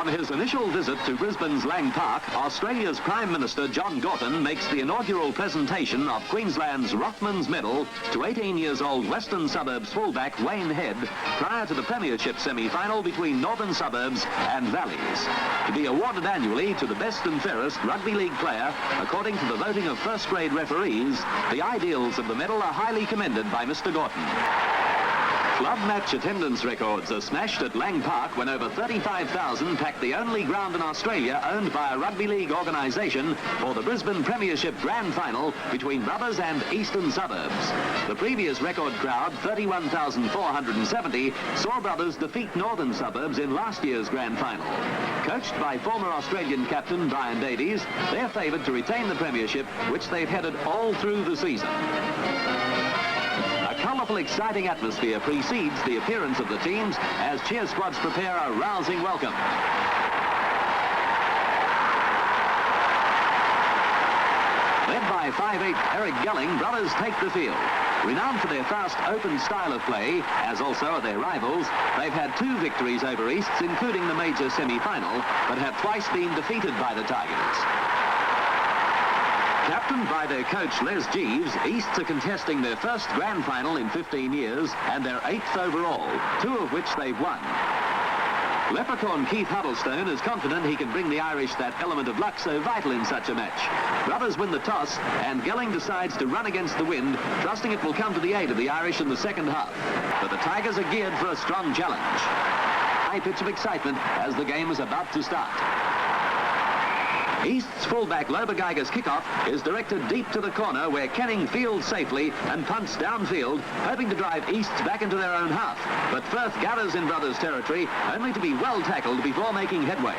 his initial visit to Brisbane's Lang Park, Australia's Prime Minister John Gorton makes the inaugural presentation of Queensland's Rothmans Medal to 18-years-old Western Suburbs fullback Wayne Head prior to the Premiership semi-final between Northern Suburbs and Valleys. To be awarded annually to the best and fairest rugby league player, according to the voting of first-grade referees, the ideals of the medal are highly commended by Mr. Gorton. Club match attendance records are smashed at Lang Park when over 35,000 packed the only ground in Australia owned by a rugby league organisation for the Brisbane Premiership Grand Final between Brothers and Eastern Suburbs. The previous record crowd, 31,470, saw Brothers defeat Northern Suburbs in last year's Grand Final. Coached by former Australian captain Brian Davies, they're favoured to retain the Premiership, which they've headed all through the season. Colourful, exciting atmosphere precedes the appearance of the teams as cheer squads prepare a rousing welcome. Led by 5'8" Eric Gelling, Brothers take the field. Renowned for their fast, open style of play, as also are their rivals, they've had 2 victories over Easts, including the major semi-final, but have twice been defeated by the Tigers. Captained by their coach Les Jeeves, Easts are contesting their first grand final in 15 years and their 8th overall, 2 of which they've won. Leprechaun Keith Huddlestone is confident he can bring the Irish that element of luck so vital in such a match. Brothers win the toss and Gelling decides to run against the wind, trusting it will come to the aid of the Irish in the second half. But the Tigers are geared for a strong challenge. High pitch of excitement as the game is about to start. East's fullback Lobergeiger's kickoff is directed deep to the corner where Canning fields safely and punts downfield, hoping to drive Easts back into their own half. But Firth gathers in Brothers' territory, only to be well tackled before making headway.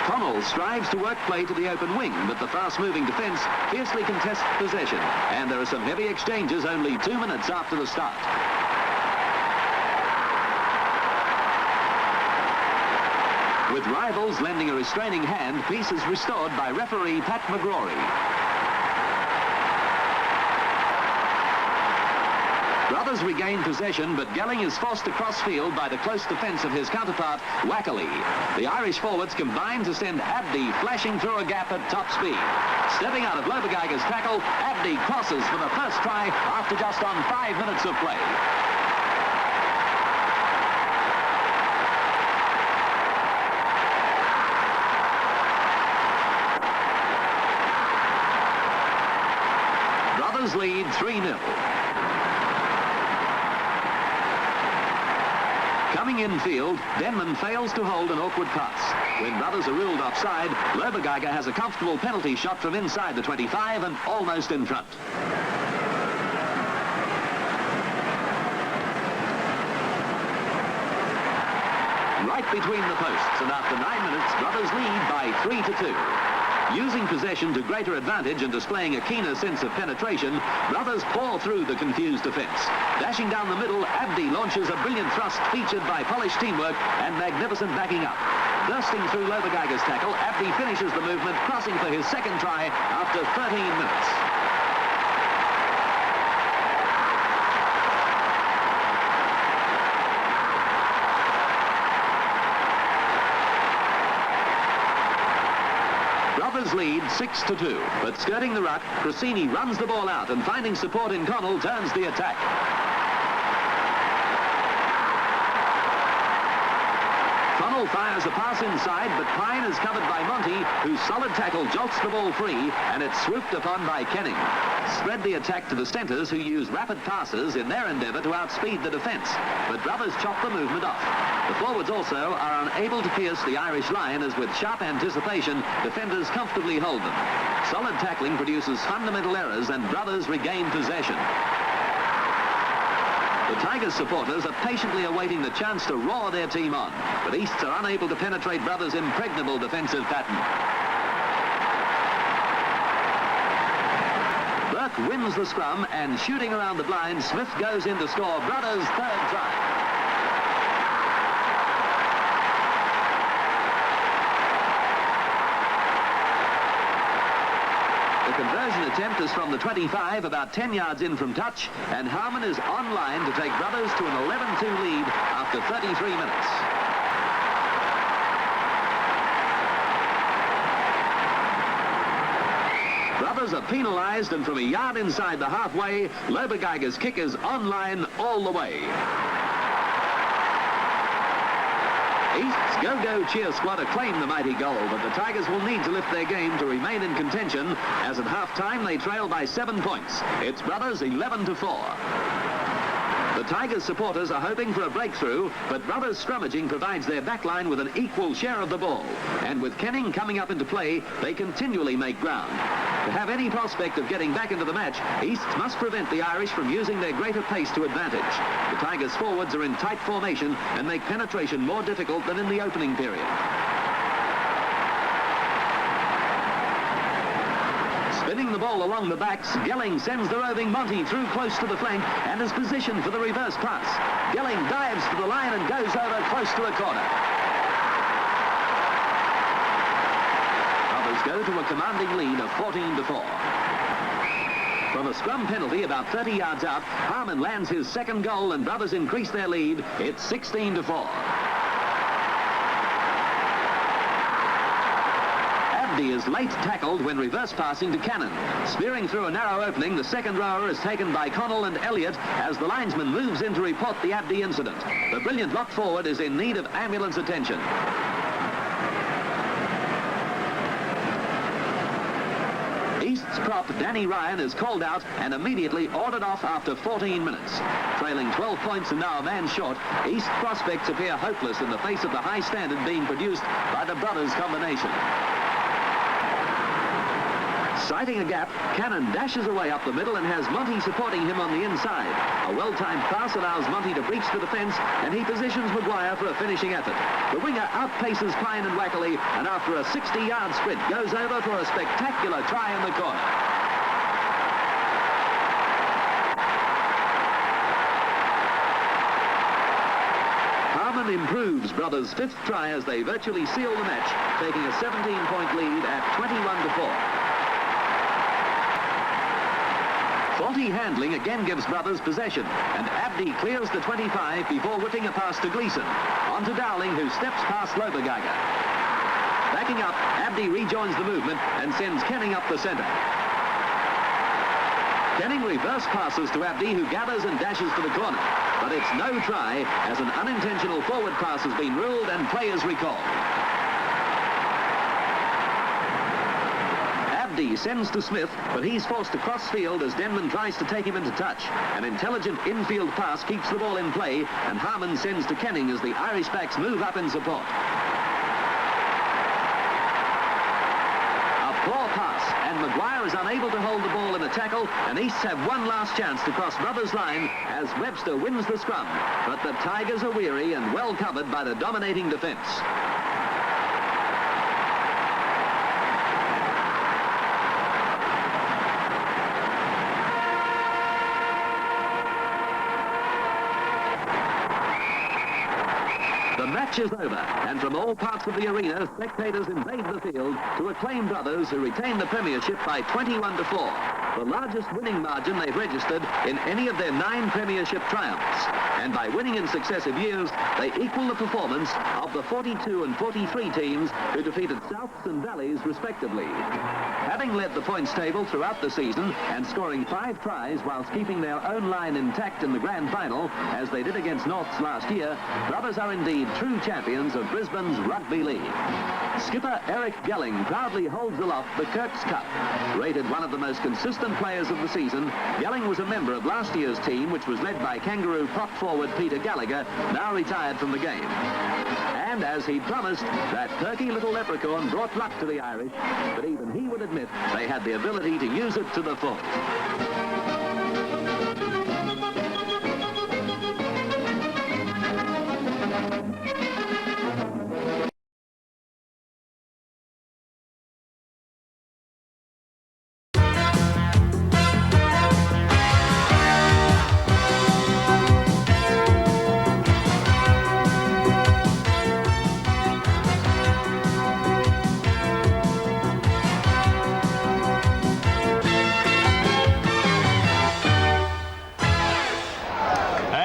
Connell strives to work play to the open wing, but the fast-moving defence fiercely contests possession, and there are some heavy exchanges only 2 minutes after the start. With rivals lending a restraining hand, peace is restored by referee Pat McGrory. Brothers regain possession, but Gelling is forced across field by the close defence of his counterpart, Wackerley. The Irish forwards combine to send Abdi flashing through a gap at top speed. Stepping out of Lobergeiger's tackle, Abdi crosses for the first try after just on 5 minutes of play. Brothers lead 3-0. Coming in field, Denman fails to hold an awkward pass. When Brothers are ruled offside, Lobergeiger has a comfortable penalty shot from inside the 25 and almost in front. Right between the posts, and after 9 minutes, Brothers lead by 3-2. Using possession to greater advantage and displaying a keener sense of penetration, Brothers pour through the confused defence. Dashing down the middle, Abdi launches a brilliant thrust featured by polished teamwork and magnificent backing up. Bursting through Lobergeiger's tackle, Abdi finishes the movement, crossing for his second try after 13 minutes. Brothers lead 6-2, but skirting the ruck, Cressini runs the ball out and finding support in Connell turns the attack. Connell fires a pass inside, but Pine is covered by Monty, whose solid tackle jolts the ball free, and it's swooped upon by Canning. Spread the attack to the centres, who use rapid passes in their endeavour to outspeed the defence, but Brothers chop the movement off. The forwards also are unable to pierce the Irish line, as with sharp anticipation, defenders comfortably hold them. Solid tackling produces fundamental errors, and Brothers regain possession. The Tigers supporters are patiently awaiting the chance to roar their team on, but Easts are unable to penetrate Brothers' impregnable defensive pattern. Burke wins the scrum, and shooting around the blind, Smith goes in to score Brothers' third try. The conversion attempt is from the 25, about 10 yards in from touch, and Harmon is on line to take Brothers to an 11-2 lead after 33 minutes. Brothers are penalised, and from a yard inside the halfway, Lobergeiger's kick is on line all the way. East's go-go cheer squad acclaim the mighty goal, but the Tigers will need to lift their game to remain in contention, as at half-time they trail by 7 points. It's Brothers 11-4. The Tigers supporters are hoping for a breakthrough, but Brothers scrummaging provides their backline with an equal share of the ball. And with Kenning coming up into play, they continually make ground. To have any prospect of getting back into the match, East must prevent the Irish from using their greater pace to advantage. The Tigers' forwards are in tight formation and make penetration more difficult than in the opening period. Spinning the ball along the backs, Gelling sends the roving Monty through close to the flank and is positioned for the reverse pass. Gelling dives to the line and goes over close to the corner. Brothers go to a commanding lead of 14-4. From a scrum penalty about 30 yards out, Harmon lands his second goal and Brothers increase their lead. It's 16-4. Abdi is late tackled when reverse passing to Cannon. Spearing through a narrow opening, the second rower is taken by Connell and Elliott as the linesman moves in to report the Abdi incident. The brilliant lock forward is in need of ambulance attention. East's prop, Danny Ryan, is called out and immediately ordered off after 14 minutes. Trailing 12 points and now a man short, East prospects appear hopeless in the face of the high standard being produced by the Brothers combination. Sighting a gap, Cannon dashes away up the middle and has Monty supporting him on the inside. A well-timed pass allows Monty to breach the defence, and he positions Maguire for a finishing effort. The winger outpaces Pine and Wackerley, and after a 60-yard sprint, goes over for a spectacular try in the corner. Harmon improves Brothers' fifth try as they virtually seal the match, taking a 17-point lead at 21-4. Faulty handling again gives Brothers possession, and Abdi clears the 25 before whipping a pass to Gleeson. On to Dowling, who steps past Lobergeiger. Backing up, Abdi rejoins the movement and sends Kenning up the centre. Kenning reverse passes to Abdi, who gathers and dashes for the corner. But it's no try, as an unintentional forward pass has been ruled and play is recalled. Abdi sends to Smith, but he's forced to cross field as Denman tries to take him into touch. An intelligent infield pass keeps the ball in play, and Harmon sends to Kenning as the Irish backs move up in support. A poor pass, and Maguire is unable to hold the ball in a tackle, and Easts have one last chance to cross Brothers' line as Webster wins the scrum. But the Tigers are weary and well covered by the dominating defence. The match is over, and from all parts of the arena, spectators invade the field to acclaim Brothers, who retain the premiership by 21-4, the largest winning margin they've registered in any of their 9 premiership triumphs. And by winning in successive years, they equal the performance of the 42 and 43 teams who defeated Souths and Valleys, respectively. Having led the points table throughout the season and scoring 5 tries whilst keeping their own line intact in the grand final, as they did against Norths last year, Brothers are indeed true champions of Brisbane's Rugby League. Skipper Eric Gelling proudly holds aloft the Kirk's Cup. Rated one of the most consistent players of the season, Gelling was a member of last year's team, which was led by Kangaroo prop forward Peter Gallagher, now retired from the game. And as he promised, that perky little leprechaun brought luck to the Irish, but even he would admit they had the ability to use it to the full.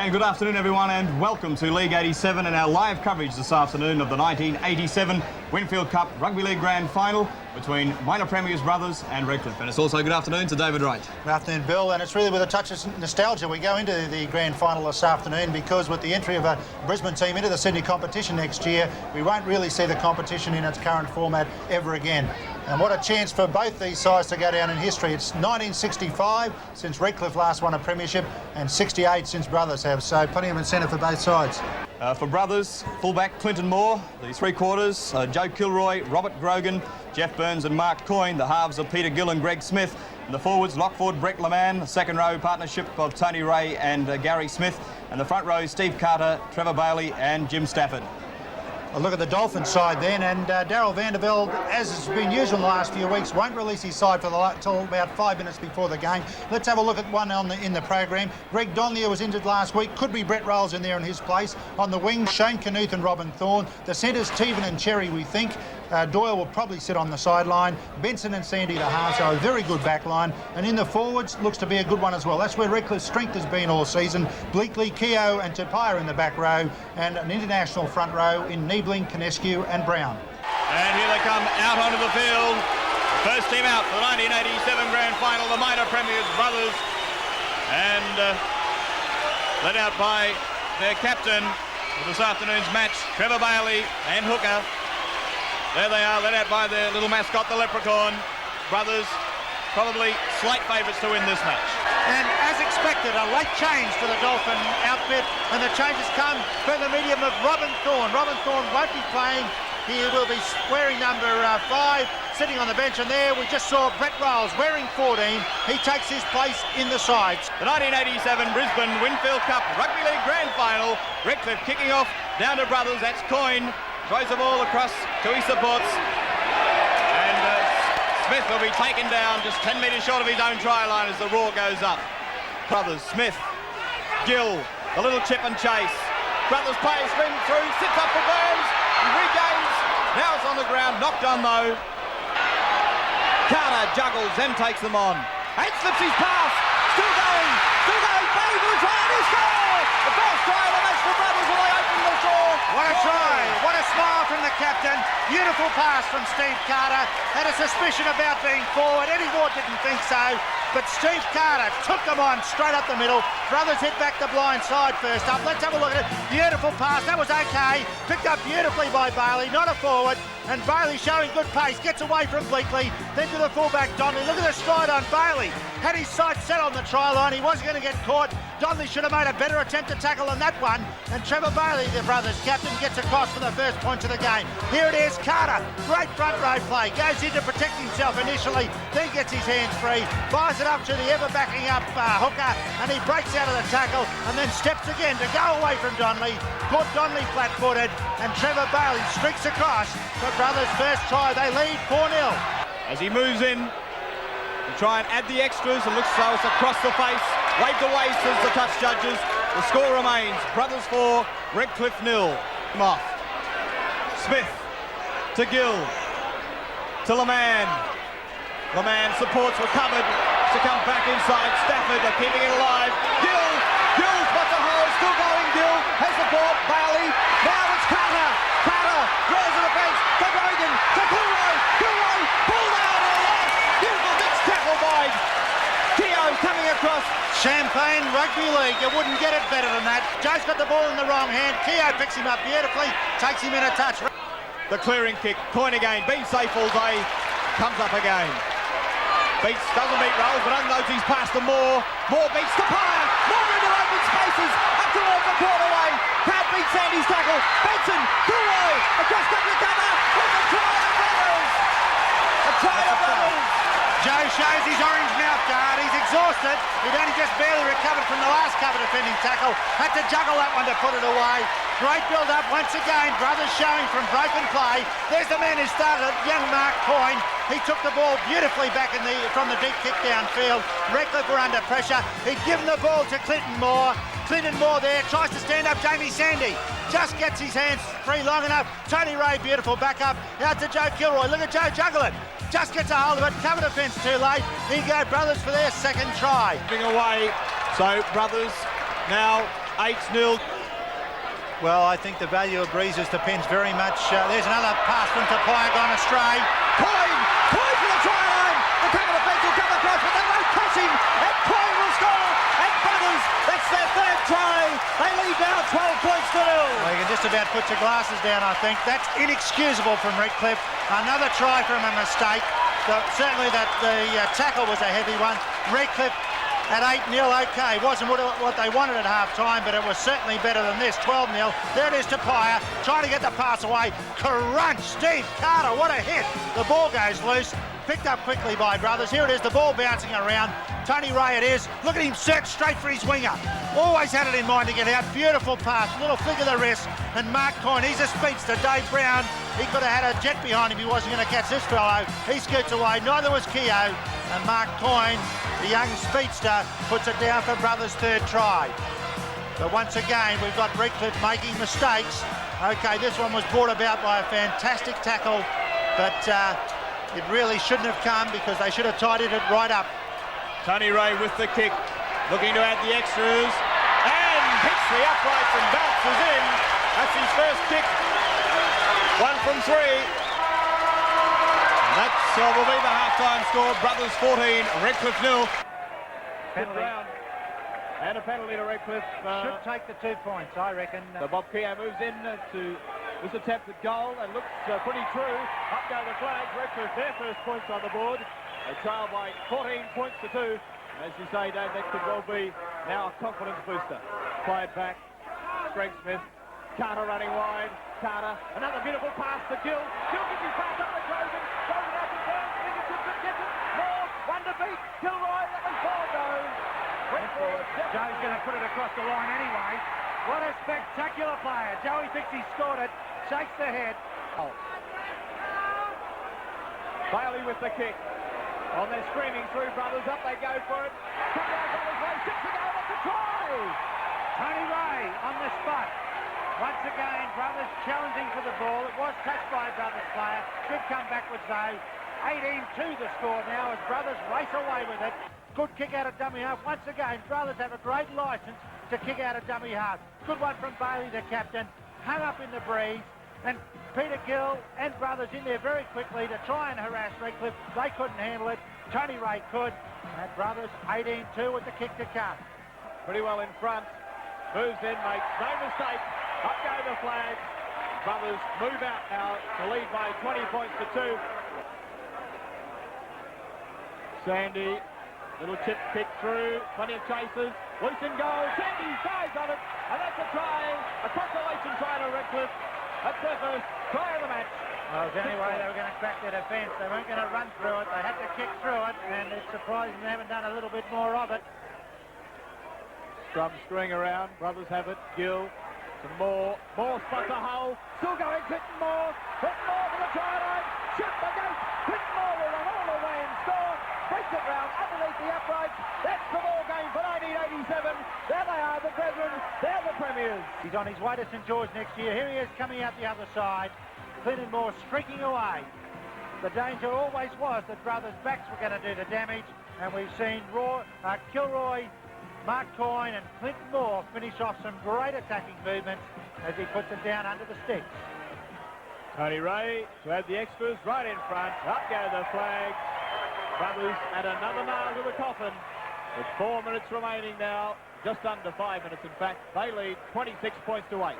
And good afternoon, everyone, and welcome to League 87 and our live coverage this afternoon of the 1987 Winfield Cup Rugby League Grand Final between minor premiers Brothers and Redcliffe. And it's also good afternoon to David Wright. Good afternoon, Bill, and it's really with a touch of nostalgia we go into the grand final this afternoon, because with the entry of a Brisbane team into the Sydney competition next year, we won't really see the competition in its current format ever again. And what a chance for both these sides to go down in history. It's 1965 since Redcliffe last won a premiership, and 68 since Brothers have, so plenty of incentive for both sides. For Brothers, fullback Clinton Moore, the three quarters, Joe Kilroy, Robert Grogan, Jeff Burns and Mark Coyne, the halves of Peter Gill and Greg Smith, and the forwards Lockford, Brett Leman, the second row partnership of Tony Ray and Gary Smith, and the front row Steve Carter, Trevor Bailey and Jim Stafford. A look at the Dolphins side then, and Darryl Vandervelde, as has been usual in the last few weeks, won't release his side until about 5 minutes before the game. Let's have a look at one in the program. Greg Donnelly was injured last week. Could be Brett Rolls in there in his place. On the wings, Shane Knuth and Robin Thorne. The centres, Teven and Cherry, we think. Doyle will probably sit on the sideline. Benson and Sandy the half, so a very good back line. And in the forwards, looks to be a good one as well. That's where Redcliffe's strength has been all season. Bleakley, Keogh and Tapia in the back row, and an international front row in Niebling, Canescu and Brown. And here they come out onto the field. First team out for the 1987 Grand Final, the minor premiers Brothers. And led out by their captain for this afternoon's match, Trevor Bailey and hooker. There they are, led out by their little mascot, the Leprechaun. Brothers, probably slight favourites to win this match. And as expected, a late change to the Dolphin outfit, and the changes come through the medium of Robin Thorne. Robin Thorne won't be playing. He will be wearing number 5, sitting on the bench, and there we just saw Brett Rolls wearing 14. He takes his place in the sides. The 1987 Brisbane Winfield Cup Rugby League Grand Final. Redcliffe kicking off down to Brothers. That's Coyne. Throws the ball across to his supports. And Smith will be taken down just 10 metres short of his own try line as the roar goes up. Brothers, Smith, Gill, a little chip and chase. Brothers player spin through, sits up for Burns, he regains. Now it's on the ground, knocked on though. Carter juggles, then takes them on. And slips his pass, still going, Bailey for the try, and he scores! The first try of the match for Brothers when they open the draw. What a try, what a smile from the captain. Beautiful pass from Steve Carter. Had a suspicion about being forward. Eddie Ward didn't think so, but Steve Carter took them on straight up the middle. Brothers hit back the blind side first up. Let's have a look at it. Beautiful pass, that was okay. Picked up beautifully by Bailey, not a forward. And Bailey showing good pace, gets away from Bleakley, then to the fullback Donnelly. Look at the stride on Bailey. Had his sights set on the try line, he was going to get caught. Donnelly should have made a better attempt to tackle than that one. And Trevor Bailey, the Brothers captain, gets across for the first point of the game. Here it is, Carter, great front row play. Goes in to protect himself initially, then gets his hands free. Fires it up to the ever backing up hooker, and he breaks out of the tackle and then steps again to go away from Donnelly. Caught Donnelly flat-footed, and Trevor Bailey streaks across for Brothers' first try. They lead 4-0. As he moves in to try and add the extras, and looks so it's across the face. Waved away, says the touch judges. The score remains Brothers 4, Redcliffe 0. Off. Smith to Gill to Leman. Leman supports, recovered to come back inside. Stafford are keeping it alive. Gill spots a hole, still going. Gill has the ball. Bailey. Now it's Carter. Carter draws to the bench to Grogan to Kilroy. Pulled out on the left. Beautiful ditch tackle by Keogh coming across. Champagne Rugby League, you wouldn't get it better than that. Joe's got the ball in the wrong hand. Keogh picks him up beautifully, takes him in a touch. The clearing kick, Coyne again, beats safe all day, comes up again. Beats, doesn't beat Rolls, but unloads his pass to Moore. Moore beats Tapia, Moore into open spaces, up towards the quarterway. Proud beats Sandy's tackle. Benson, Kilroy, across the cover, with a try of Brothers. A try of Brothers. Joe shows his orange mouth guard. He's exhausted. He'd only just barely recovered from the last cover defending tackle. Had to juggle that one to put it away. Great build-up once again. Brothers showing from broken play. There's the man who started, young Mark Coyne. He took the ball beautifully back from the deep kick downfield. Redcliffe were under pressure. He'd given the ball to Clinton Moore. Clinton Moore there, tries to stand up Jamie Sandy. Just gets his hands free long enough. Tony Ray, beautiful backup. Out to Joe Kilroy. Look at Joe juggle it. Just gets a hold of it. Cover defence too late. Here you go, Brothers for their second try. Moving away, so Brothers now 8-0. Well, I think the value of Breezes depends very much. There's another pass from Tapia gone astray. Coyne for the try line. The cover defence will come across, but they won't catch him. And Coyne will score. And Brothers, that's their third try. They lead now 12 points to 0. Well, you can just about put your glasses down, I think. That's inexcusable from Redcliffe. Another try from a mistake. Certainly that the tackle was a heavy one. Redcliffe at 8-0, okay, wasn't what they wanted at half-time, but it was certainly better than this, 12-0. There it is to Tapia, trying to get the pass away. Crunch, Steve Carter, what a hit. The ball goes loose, picked up quickly by Brothers. Here it is, the ball bouncing around. Tony Ray it is. Look at him search straight for his winger. Always had it in mind to get out. Beautiful pass, little flick of the wrist. And Mark Coyne, he's a speedster. Dave Brown, he could have had a jet behind him. He wasn't going to catch this fellow. He scoots away. Neither was Keogh. And Mark Coyne, the young speedster, puts it down for Brothers' third try. But once again, we've got Redcliffe making mistakes. Okay, this one was brought about by a fantastic tackle, but it really shouldn't have come because they should have tidied it right up. Tony Ray with the kick, looking to add the extras, and hits the uprights and bounces in. That's his first kick. 1 from 3. That will be the half-time score. Brothers 14, Redcliffe 0. Penalty. And a penalty to Redcliffe. Should take the 2 points, I reckon. So Bob Keogh moves in to this attempt at goal and looks pretty true. Up go the flags. Redcliffe, their first points on the board. They trail by 14 points to 2. As you say, Dave, that could well be now a confidence booster. Play it back. Greg Smith. Carter running wide. Carter, another beautiful pass to Gill. Gill gives his pass up to Grogan. Grogan out to Burns. Gets it. More. One to beat. Kilroy. That was 4 goes. Went forward. Joey's going to put it across the line anyway. What a spectacular player. Joey thinks he scored it. Shakes the head. Oh. Bailey with the kick. On their screaming through, Brothers. Up they go for it. Come down Brothers' way. 6 to go. What's the try? Tony Ray on the spot. Once again, Brothers challenging for the ball. It was touched by a Brothers player. Good comeback with Zay. 18-2 the score now as Brothers race away with it. Good kick out of dummy half. Once again, Brothers have a great licence to kick out of dummy half. Good one from Bailey, the captain. Hung up in the breeze. And Peter Gill and Brothers in there very quickly to try and harass Redcliffe. They couldn't handle it. Tony Ray could. And Brothers 18-2 with the kick to come. Pretty well in front. Moves in, makes no mistake. Up go the flags. Brothers move out now to lead by 20 points to 2. Sandy, little chip kick through, plenty of chasers. Loose in goal. Sandy dives on it, and that's a try. A consolation try to Redcliffe. That's their first try of the match. Well, it was the only way they were going to crack their defence. They weren't going to run through it. They had to kick through it, and it's surprising they haven't done a little bit more of it. Scrum screwing around. Brothers have it. Gill. Some more. More spots a hole. Still going. Clinton Moore. Clinton Moore for the try line. Shoot the gate. Clinton Moore will run all the way and score. Breaks it round underneath the uprights. That's the ball game for 1987. There they are, the brethren. They're the premiers. He's on his way to St George next year. Here he is coming out the other side. Clinton Moore streaking away. The danger always was that Brothers' backs were going to do the damage, and we've seen Kilroy, Mark Coyne and Clinton Moore finish off some great attacking movements as he puts it down under the sticks. Tony Ray to add the extras right in front. Up go the flags. Brothers add another nail to the coffin. With 4 minutes remaining now. Just under 5 minutes, in fact. They lead 26 points to 8.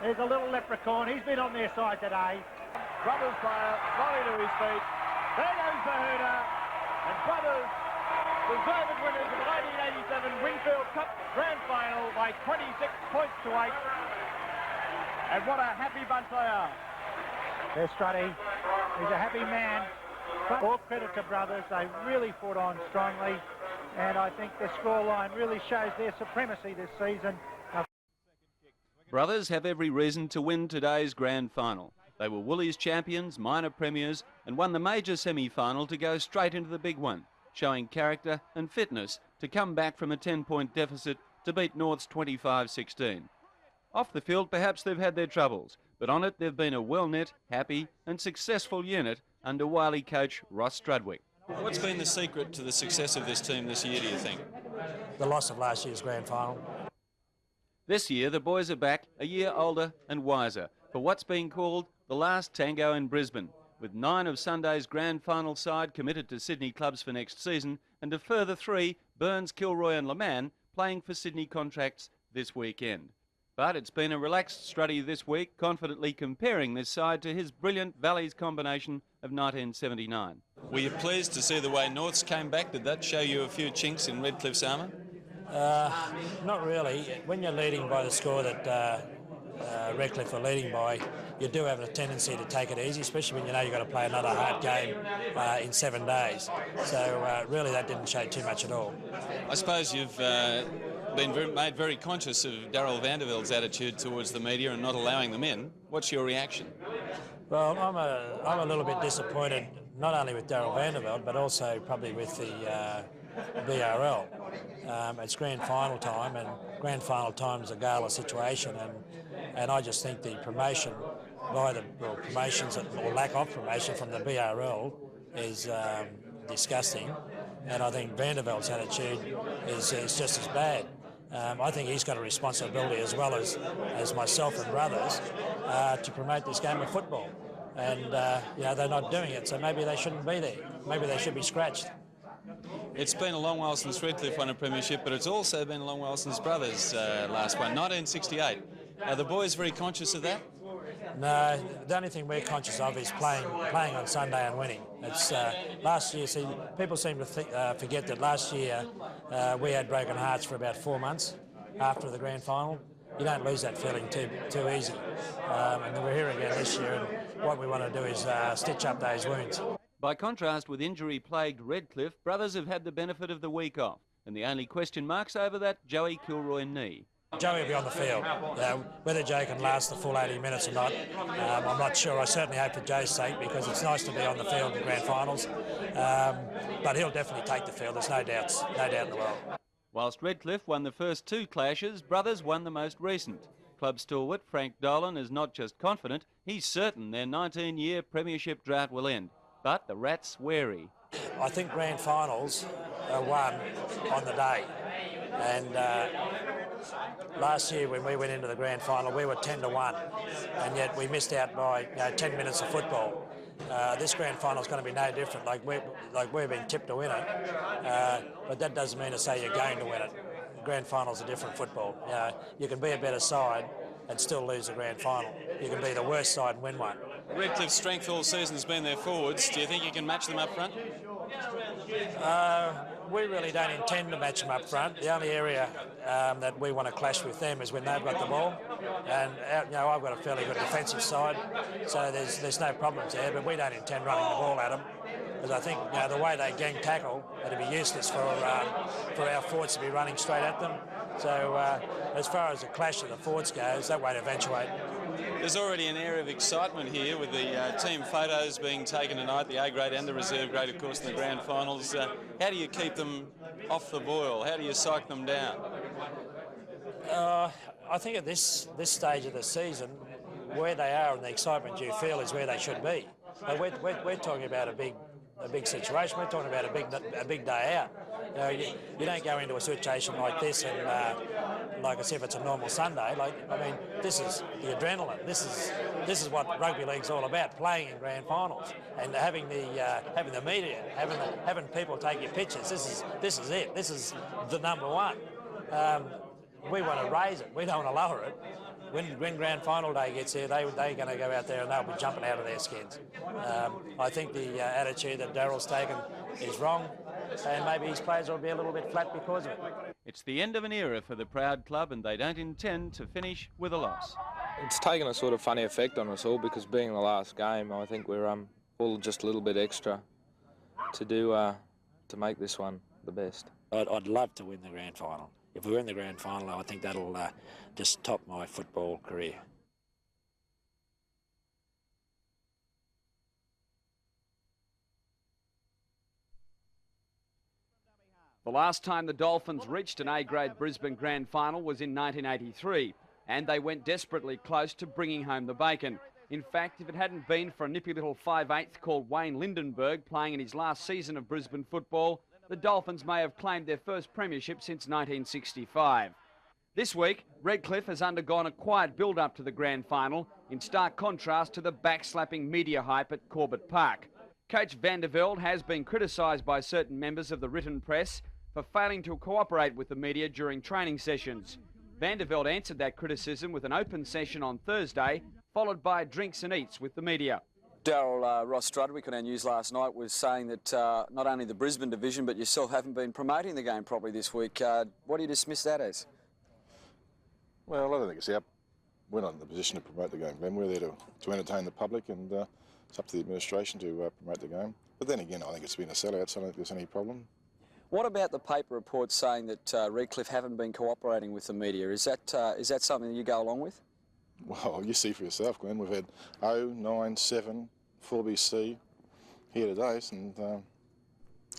There's a little leprechaun. He's been on their side today. Brothers player slowly to his feet. There goes the hooter. And Brothers, deserved winners of the 1987 Wingfield Cup Grand Final by 26 points to 8. And what a happy bunch they are. There's Strutty. He's a happy man. But all credit to Brothers. They really fought on strongly. And I think the scoreline really shows their supremacy this season. Brothers have every reason to win today's grand final. They were Woolies champions, minor premiers, and won the major semi-final to go straight into the big one, showing character and fitness to come back from a 10-point deficit to beat North's 25-16. Off the field, perhaps they've had their troubles, but on it they've been a well-knit, happy and successful unit under Wiley coach Ross Strudwick. What's been the secret to the success of this team this year, do you think? The loss of last year's grand final. This year, the boys are back, a year older and wiser, for what's been called the last tango in Brisbane, with 9 of Sunday's grand final side committed to Sydney clubs for next season, and a further 3, Burns, Kilroy and Leman, playing for Sydney contracts this weekend. But it's been a relaxed study this week, confidently comparing this side to his brilliant Valleys combination of 1979. Were you pleased to see the way Norths came back? Did that show you a few chinks in Redcliffe's armour? Not really. When you're leading by the score that Redcliffe are leading by, you do have a tendency to take it easy, especially when you know you've got to play another hard game in 7 days. So really that didn't show too much at all. I suppose you've been made very conscious of Darryl Vandervelde's attitude towards the media and not allowing them in. What's your reaction? Well, I'm a little bit disappointed, not only with Darryl Vandervelde, but also probably with the BRL. It's grand final time, and grand final time is a gala situation, and I just think the promotion by the promotions or lack of promotion from the BRL is disgusting, and I think Vandervelde's attitude is just as bad. I think he's got a responsibility, as well as myself and brothers, to promote this game of football. And you know, they're not doing it, so maybe they shouldn't be there. Maybe they should be scratched. It's been a long while since Redcliffe won a premiership, but it's also been a long while since Brothers last one, 1968. Are the boys very conscious of that? No, the only thing we're conscious of is playing on Sunday and winning. It's last year. See, people seem to forget that last year we had broken hearts for about 4 months after the grand final. You don't lose that feeling too easy. And we're here again this year, and what we want to do is stitch up those wounds. By contrast with injury-plagued Redcliffe, Brothers have had the benefit of the week off, and the only question marks over that Joey Kilroy knee. Joey will be on the field. Whether Joe can last the full 80 minutes or not, I'm not sure. I certainly hope for Joe's sake, because it's nice to be on the field in grand finals. But he'll definitely take the field, there's no doubt in the world. Whilst Redcliffe won the first 2 clashes, Brothers won the most recent. Club stalwart Frank Dolan is not just confident, he's certain their 19-year premiership drought will end. But the Rats wary. I think grand finals are won on the day. And last year when we went into the grand final, we were 10-1, and yet we missed out by 10 minutes of football. This grand final is going to be no different. Like we've been tipped to win it, but that doesn't mean to say you're going to win it. Grand final's a different football. You can be a better side and still lose the grand final. You can be the worst side and win one. Redcliffe's strength all season has been their forwards. Do you think you can match them up front? We really don't intend to match them up front. The only area that we want to clash with them is when they've got the ball. And I've got a fairly good defensive side, so there's no problems there. But we don't intend running the ball at them, because I think the way they gang tackle, it'd be useless for our forwards to be running straight at them. So as far as the clash of the forwards goes, that won't eventuate. There's already an air of excitement here with the team photos being taken tonight, the A grade and the reserve grade, of course, in the grand finals. How do you keep them off the boil? How do you psych them down? I think at this stage of the season, where they are and the excitement you feel is where they should be. We're talking about a big situation. We're talking about a big day out. You don't go into a situation like this and like as if it's a normal Sunday. This is the adrenaline. This is what rugby league's all about: playing in grand finals and having the media, having people take your pictures. This is it. This is the number one. We want to raise it. We don't want to lower it. When grand final day gets here, they're going to go out there and they'll be jumping out of their skins. I think the attitude that Darryl's taken is wrong, and maybe his players will be a little bit flat because of it. It's the end of an era for the proud club, and they don't intend to finish with a loss. It's taken a sort of funny effect on us all, because being the last game, I think we're all just a little bit extra to do to make this one the best. I'd love to win the grand final. If we win the grand final, I think that'll just top my football career. The last time the Dolphins reached an A-grade Brisbane grand final was in 1983, and they went desperately close to bringing home the bacon. In fact, if it hadn't been for a nippy little 5/8 called Wayne Lindenberg playing in his last season of Brisbane football, the Dolphins may have claimed their first premiership since 1965. This week, Redcliffe has undergone a quiet build-up to the grand final, in stark contrast to the backslapping media hype at Corbett Park. Coach Van der Velde has been criticised by certain members of the written press for failing to cooperate with the media during training sessions. Van der Velde answered that criticism with an open session on Thursday, followed by drinks and eats with the media. Daryl, Ross Strudwick on our news last night was saying that not only the Brisbane division but yourself haven't been promoting the game properly this week. What do you dismiss that as? Well, I don't think it's we're not in the position to promote the game, Glenn. We're there to entertain the public, and it's up to the administration to promote the game. But then again, I think it's been a sellout, so I don't think there's any problem. What about the paper reports saying that Redcliffe haven't been cooperating with the media? Is that something that you go along with? Well, you see for yourself, Glenn. We've had 0, 9, 7, 4BC here today, and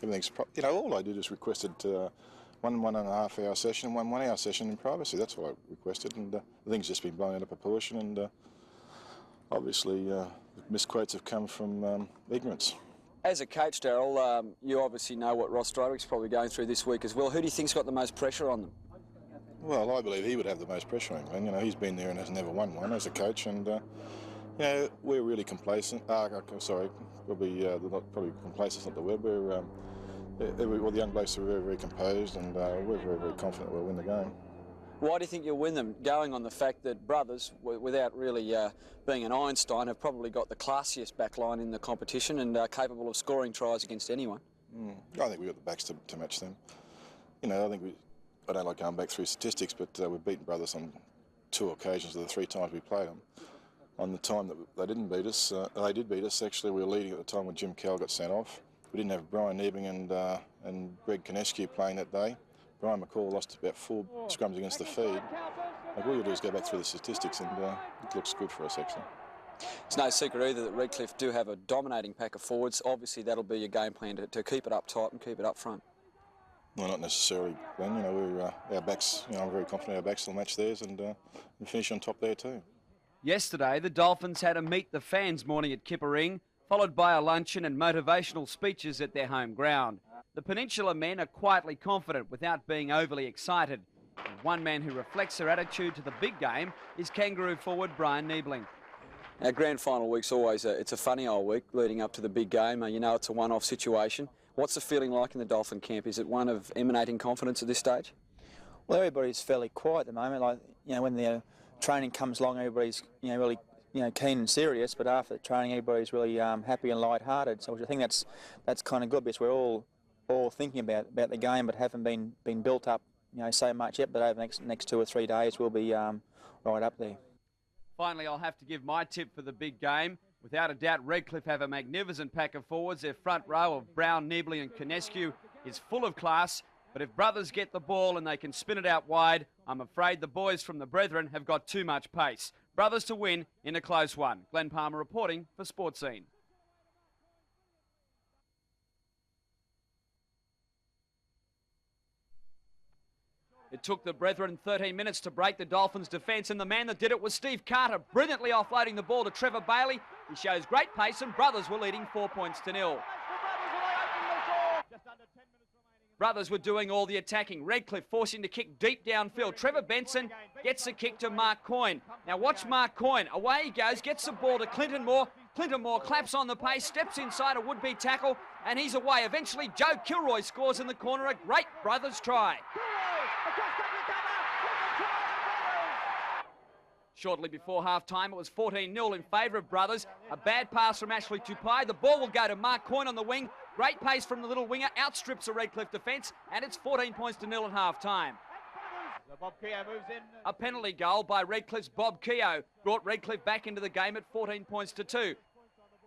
everything's... all I did is requested 1.5 hour session, 1 hour session in privacy. That's what I requested, and the thing's just been blown out of proportion, and obviously misquotes have come from ignorance. As a coach, Daryl, you obviously know what Ross Strudwick's probably going through this week as well. Who do you think's got the most pressure on them? Well, I believe he would have the most pressure on him. He's been there and has never won one as a coach, and we're really complacent. Sorry, probably complacent's not the word. All the young blokes are very, very composed, and we're very, very confident we'll win the game. Why do you think you'll win them, going on the fact that Brothers, without really being an Einstein, have probably got the classiest backline in the competition and are capable of scoring tries against anyone? I think we've got the backs to match them. I don't like going back through statistics, but we've beaten Brothers on 2 occasions of the 3 times we played them. On the time that they didn't beat us, they did beat us. Actually, we were leading at the time when Jim Cowell got sent off. We didn't have Brian Nebing and Greg Konescu playing that day. Brian McCall lost about 4 scrums against the feed. All you do is go back through the statistics, and it looks good for us, actually. It's no secret either that Redcliffe do have a dominating pack of forwards. Obviously, that'll be your game plan to keep it up tight and keep it up front. Well, not necessarily, Glenn. We're our backs. I'm very confident our backs will match theirs, and finish on top there too. Yesterday, the Dolphins had a Meet the Fans morning at Kippa-Ring, followed by a luncheon and motivational speeches at their home ground. The Peninsula men are quietly confident without being overly excited. And one man who reflects their attitude to the big game is Kangaroo forward Brian Niebling. Our grand final week's always it's a funny old week leading up to the big game. It's a one-off situation. What's the feeling like in the Dolphin camp? Is it one of emanating confidence at this stage? Well, everybody's fairly quiet at the moment. When the training comes along, everybody's really keen and serious. But after the training, everybody's really happy and light-hearted. So I think that's kind of good because we're all thinking about the game, but haven't been built up so much yet. But over the next 2 or 3 days, we'll be right up there. Finally, I'll have to give my tip for the big game. Without a doubt, Redcliffe have a magnificent pack of forwards. Their front row of Brown, Niebling and Konescu is full of class. But if Brothers get the ball and they can spin it out wide, I'm afraid the boys from the Brethren have got too much pace. Brothers to win in a close one. Glenn Palmer reporting for Sports Scene. It took the Brethren 13 minutes to break the Dolphins' defence, and the man that did it was Steve Carter, brilliantly offloading the ball to Trevor Bailey. He shows great pace, and Brothers were leading 4 points to 0. Brothers were doing all the attacking. Redcliffe forcing to kick deep downfield. Trevor Benson gets the kick to Mark Coyne. Now watch Mark Coyne. Away he goes, gets the ball to Clinton Moore. Clinton Moore claps on the pace, steps inside a would-be tackle, and he's away. Eventually, Joe Kilroy scores in the corner. A great Brothers try. Shortly before half-time, it was 14-0 in favour of Brothers. A bad pass from Ashley Tupai. The ball will go to Mark Coyne on the wing. Great pace from the little winger. Outstrips the Redcliffe defence, and it's 14 points to 0 at half-time. A penalty goal by Redcliffe's Bob Keogh brought Redcliffe back into the game at 14 points to 2.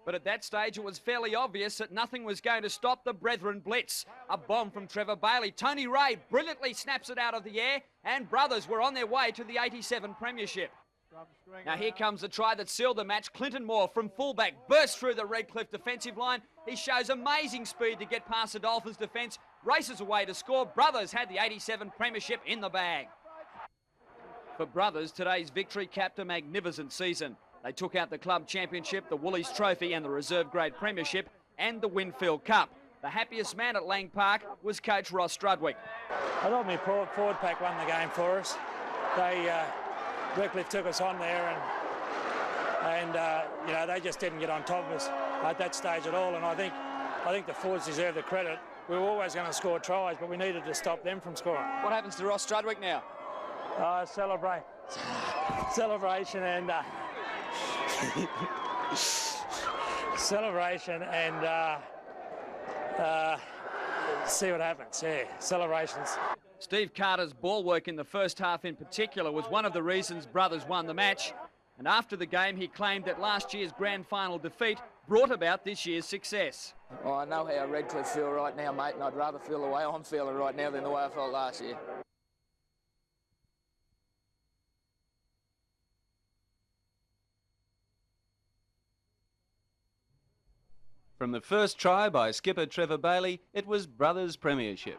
But at that stage, it was fairly obvious that nothing was going to stop the Brethren blitz. A bomb from Trevor Bailey. Tony Ray brilliantly snaps it out of the air, and Brothers were on their way to the 87 premiership. Now here comes the try that sealed the match. Clinton Moore from fullback bursts through the Redcliffe defensive line. He shows amazing speed to get past the Dolphins defence. Races away to score. Brothers had the 87 premiership in the bag. For Brothers, today's victory capped a magnificent season. They took out the club championship, the Woolies Trophy and the reserve grade premiership and the Winfield Cup. The happiest man at Lang Park was coach Ross Strudwick. I thought my forward pack won the game for us. Redcliffe took us on there, and you know, they just didn't get on top of us at that stage at all. And I think the forwards deserve the credit. We were always going to score tries, but we needed to stop them from scoring. What happens to Ross Strudwick now? Celebration and celebration and see what happens. Yeah, celebrations. Steve Carter's ball work in the first half in particular was one of the reasons Brothers won the match. And after the game, he claimed that last year's grand final defeat brought about this year's success. Well, I know how Redcliffe feel right now, mate, and I'd rather feel the way I'm feeling right now than the way I felt last year. From the first try by skipper Trevor Bailey, it was Brothers' premiership.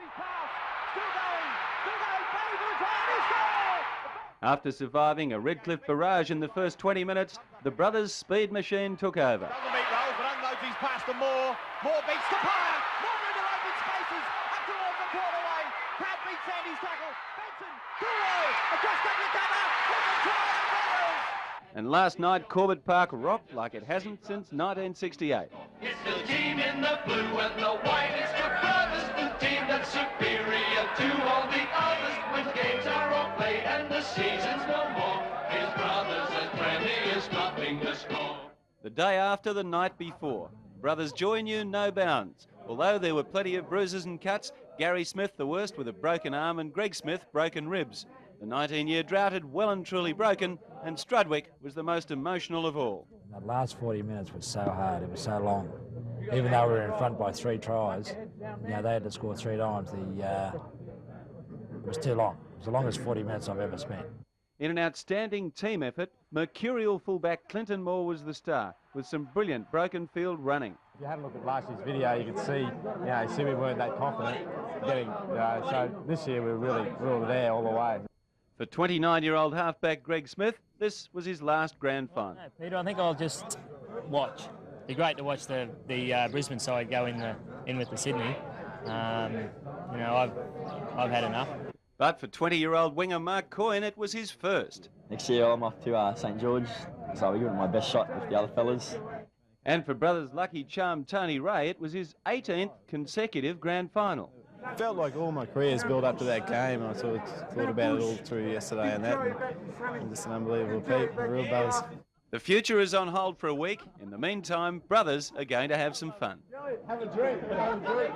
After surviving a Redcliffe barrage in the first 20 minutes, the Brothers' speed machine took over. Doesn't beat Rolls, but unloads his pass to Moore. Moore beats Tapia. Moore into open spaces. Up towards the quarterway. Pratt beats Sandy's tackle. Benson, Guru, across the cover. With a try of Brothers. And last night, Corbett Park rocked like it hasn't since 1968. It's the team in the blue and the white. It's the Brothers, the team that's superior to all the others. When games are all played and the season's no more, his Brothers and Premier stopping the score. The day after the night before, Brothers' joy knew no bounds. Although there were plenty of bruises and cuts, Gary Smith the worst with a broken arm and Greg Smith broken ribs. The 19-year drought had well and truly broken, and Strudwick was the most emotional of all. The last 40 minutes was so hard, it was so long. Even though we were in front by 3 tries, you know, they had to score 3 times. It was too long. It was the longest 40 minutes I've ever spent. In an outstanding team effort, mercurial fullback Clinton Moore was the star, with some brilliant broken field running. If you had a look at last year's video, you could see, we weren't that confident getting, so this year we were there all the way. For 29-year-old halfback Greg Smith, this was his last grand final. No, Peter, I think I'll just watch. It'd be great to watch the Brisbane side go in with the Sydney. You know, I've had enough. But for 20-year-old winger Mark Coyne, it was his first. Next year I'm off to St George, so I'll be giving it my best shot with the other fellas. And for Brothers' lucky charm Tony Ray, it was his 18th consecutive grand final. Felt like all my career's built up to that game. I sort of thought about it all through yesterday and that. And just an unbelievable peak, a real buzz. The future is on hold for a week. In the meantime, Brothers are going to have some fun. Have a drink. Have a drink.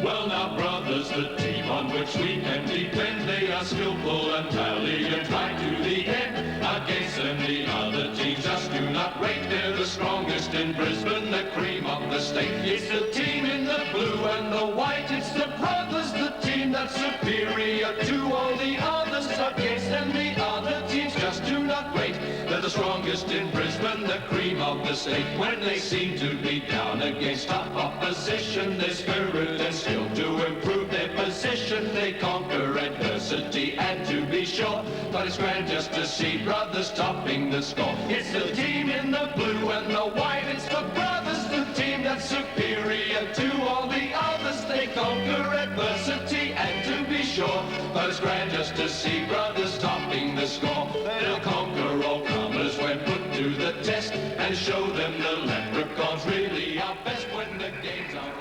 Well now, Brothers, the team on which we can depend. They are skillful and valiant right to the end. Against any other teams, just do not rate. They're the strongest in Brisbane, the cream of the state. It's the team in the blue and the white. It's the Brothers, the team that's superior to all the others. Against any other teams, just do not rate. They're the strongest in Brisbane, the cream of the state. When they seem to be down against tough opposition, their spirit and skill to improve their position. They conquer adversity, and to be sure, but it's grand just to see Brothers topping the score. It's the team in the blue and the white. It's the Brothers, the team that's superior to all the others. They conquer adversity, and to be sure, but it's grand just to see Brothers topping the score. They'll conquer all comers when put to the test, and show them the leprechauns really are best when the games are on.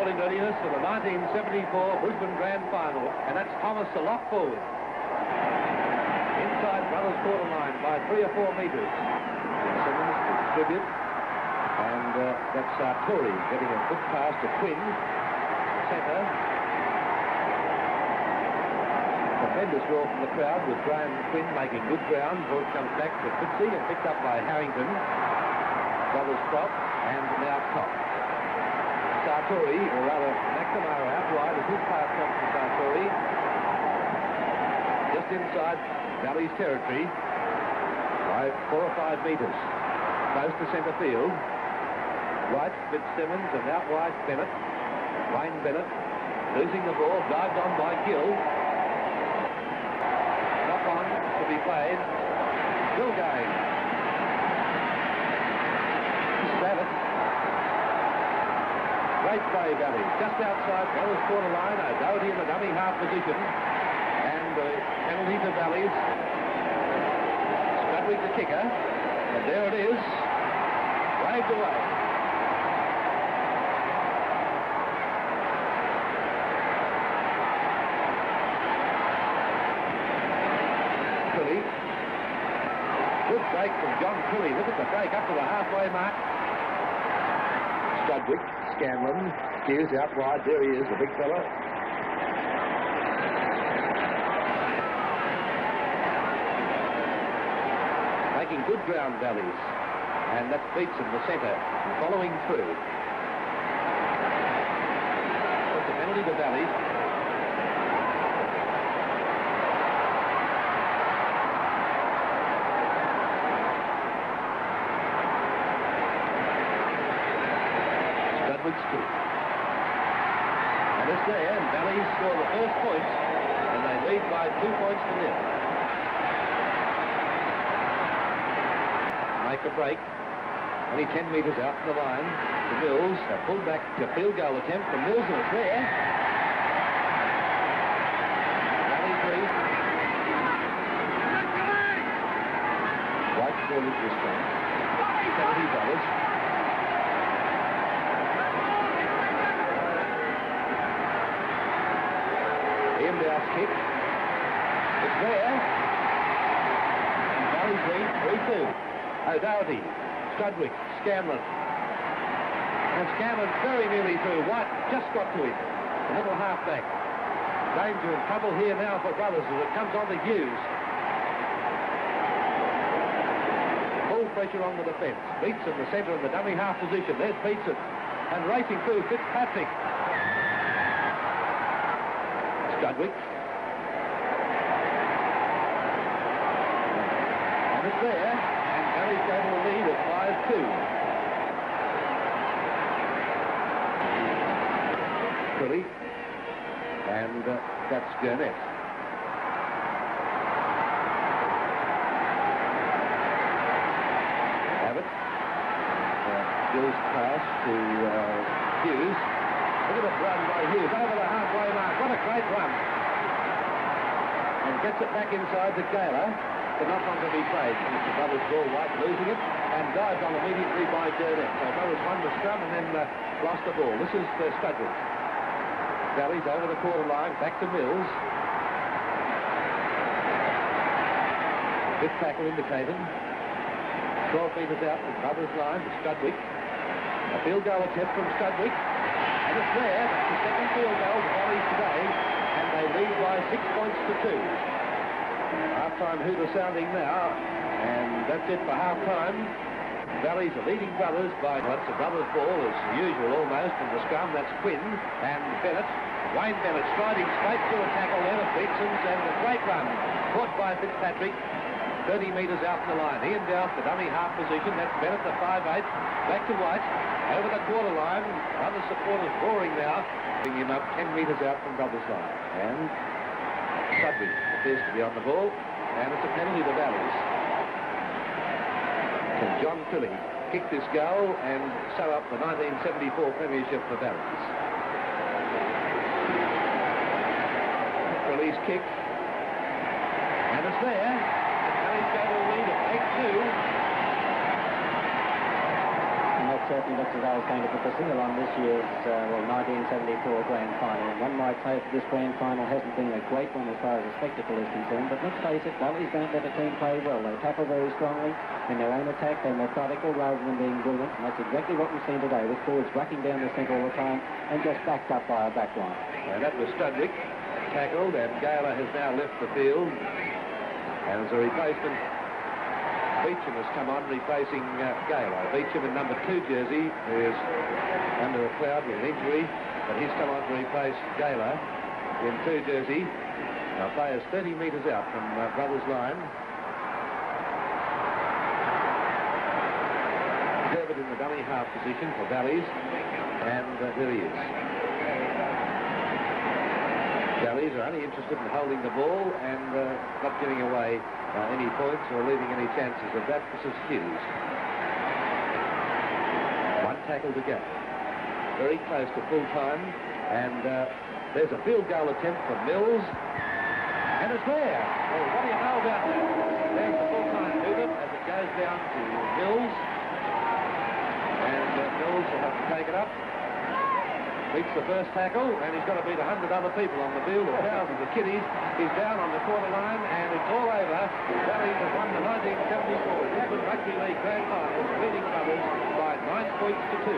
all in readiness for the 1974 Brisbane Grand Final, and that's Thomas the lock forward. Inside Brothers quarter line by 3 or 4 metres. Simmons to distribute, and that's Sartori getting a good pass to Quinn, centre. Tremendous roar from the crowd with Graham Quinn making good ground. Ball comes back to Fitzy and picked up by Harrington. Brothers Prop and now Top. Sartori, or rather McNamara out wide as his pass comes to Sartori. Just inside Valley's territory by 4 or 5 metres. Close to centre field. Right, Fitzsimmons and out wide Bennett. Wayne Bennett losing the ball, dived on by Gill. Knock on to be played. Gill going. Savage. Great play, Valley. Just outside Brothers quarter line. O'Doherty in the dummy half position. And the penalty to Valleys. Strudwick the kicker. And there it is. Waved away. Crilly. Good break from John Crilly. Look at the break up to the halfway mark. Strudwick, Scanlon, Hughes out wide. There he is, the big fella. Making good ground, Valleys. And that's Beetson, the centre, following through. That's a penalty to Valleys. And it's there, and Valleys score the first points, and they lead by 2 points to 0. Make a break, only 10 metres out from the line to Mills. A pull-back field goal attempt from Mills, and it's there. Valley 3. White scored this time. 70 Brothers. Ian kick. It's there. Valley's lead, 3-2. O'Doherty, Strudwick, Scanlon. And Scanlon very nearly through. White just got to him. A little half-back. Danger and trouble here now for Brothers as it comes on to Hughes. Full pressure on the defence. Beetson, the centre in the dummy half position. There's Beetson. And racing through Fitzpatrick. Strudwick. And it's there, and Valley's going to lead at 5-2. Crilly. And that's Gurnett. Abbott. Gill's pass to Hughes. Look at the run by Hughes over the halfway mark. What a great run. And gets it back inside to Gaylor. The knock on to be played. Mr. Brothers ball, White losing it, and dived on immediately by Gurnett. So Brothers won the scrum and then lost the ball. This is Strudwick. Valley's over the quarter line, back to Mills. Good tackle indicated. 12 metres out from Brothers line to Strudwick. A field goal attempt from Strudwick. And it's there. That's the second field goal for Valley today. And they lead by 6 points to 2. Half-time hooter sounding now. And that's it for half-time. Valley's are leading Brothers by... Well, it's a Brothers ball as usual almost in the scrum. That's Quinn and Bennett. Wayne Bennett striding straight through a tackle there of Beetson's and a great run. Caught by Fitzpatrick. 30 metres out from the line. Ian Dowse, the dummy half position. That's Bennett, the 5'8". Back to White. Over the quarter line. Brothers supporters roaring now. Bringing him up 10 metres out from Brothers line. And Strudwick appears to be on the ball. And it's a penalty to Valleys. So John Crilly kicked this goal and sew up the 1974 premiership for Valleys. Crilly's kick. And it's there. And Valleys go to a lead of 8-2. And that's certainly looks as though it's going to put the seal on this year's, 1974 Grand Final. And one might say that this Grand Final hasn't been a great one as far as the spectacle is concerned, but let's face it, Valley's don't let a team play well. They tackle very strongly in their own attack. They're methodical rather than being brilliant, and that's exactly what we've seen today, with forwards rucking down the centre all the time and just backed up by a back line. And that was Studwick tackled, and Gaylor has now left the field. And as a replacement, Beecham has come on replacing Gaylor. Beecham in number 2 jersey is under a cloud with an injury, but he's come on to replace Gaylor in 2 jersey. Now players 30 metres out from Brothers line. Herbert in the dummy half position for Valleys, and there he is. Valleys are only interested in holding the ball and not giving away any points or leaving any chances of that. This is Hughes. 1 tackle to go. Very close to full time, and there's a field goal attempt for Mills, and it's there. Well, what do you know about that? There's the full-time movement as it goes down to Mills, and Mills will have to take it up. Beats the first tackle, and he's got to beat 100 other people on the field, or thousands of kiddies. He's down on the quarter line, and it's all over. Valley has won the 1974 Brisbane Rugby League Grand Final, beating Brothers by 9 points to 2.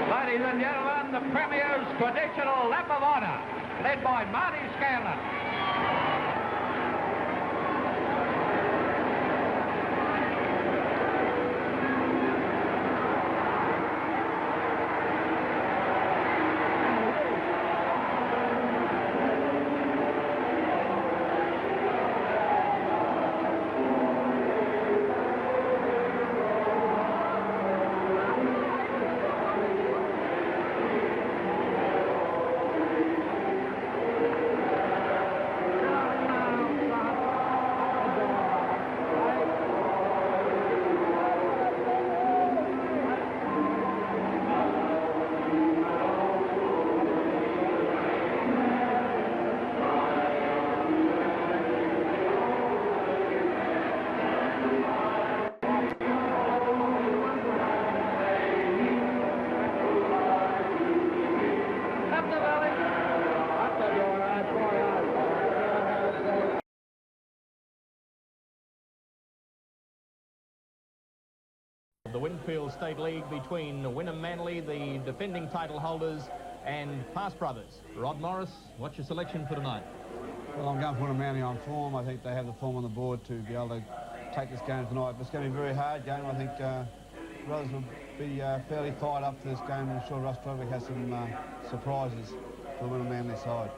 Ladies and gentlemen, the Premier's traditional lap of honour, led by Marty Scanlon. The Winfield State League between Wynnum Manly, the defending title holders, and past brothers. Rod Morris, what's your selection for tonight? Well, I'm going for Wynnum Manly on form. I think they have the form on the board to be able to take this game tonight. It's going to be a very hard game. I think brothers will be fairly fired up for this game. I'm sure Russ Trevor has some surprises for the Wynnum Manly side.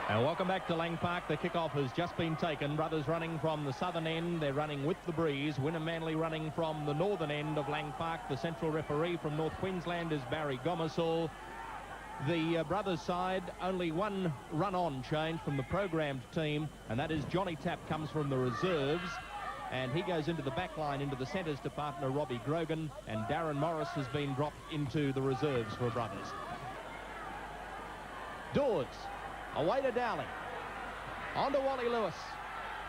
And welcome back to Lang Park. The kickoff has just been taken. Brothers running from the southern end. They're running with the breeze. Wynnum Manly running from the northern end of Lang Park. The central referee from North Queensland is Barry Gomersall. The brothers' side, only one run-on change from the programmed team, and that is Johnny Tapp comes from the reserves, and he goes into the back line, into the centres to partner Robbie Grogan, and Darren Morris has been dropped into the reserves for brothers. Dawes. Away to Dowling. On to Wally Lewis.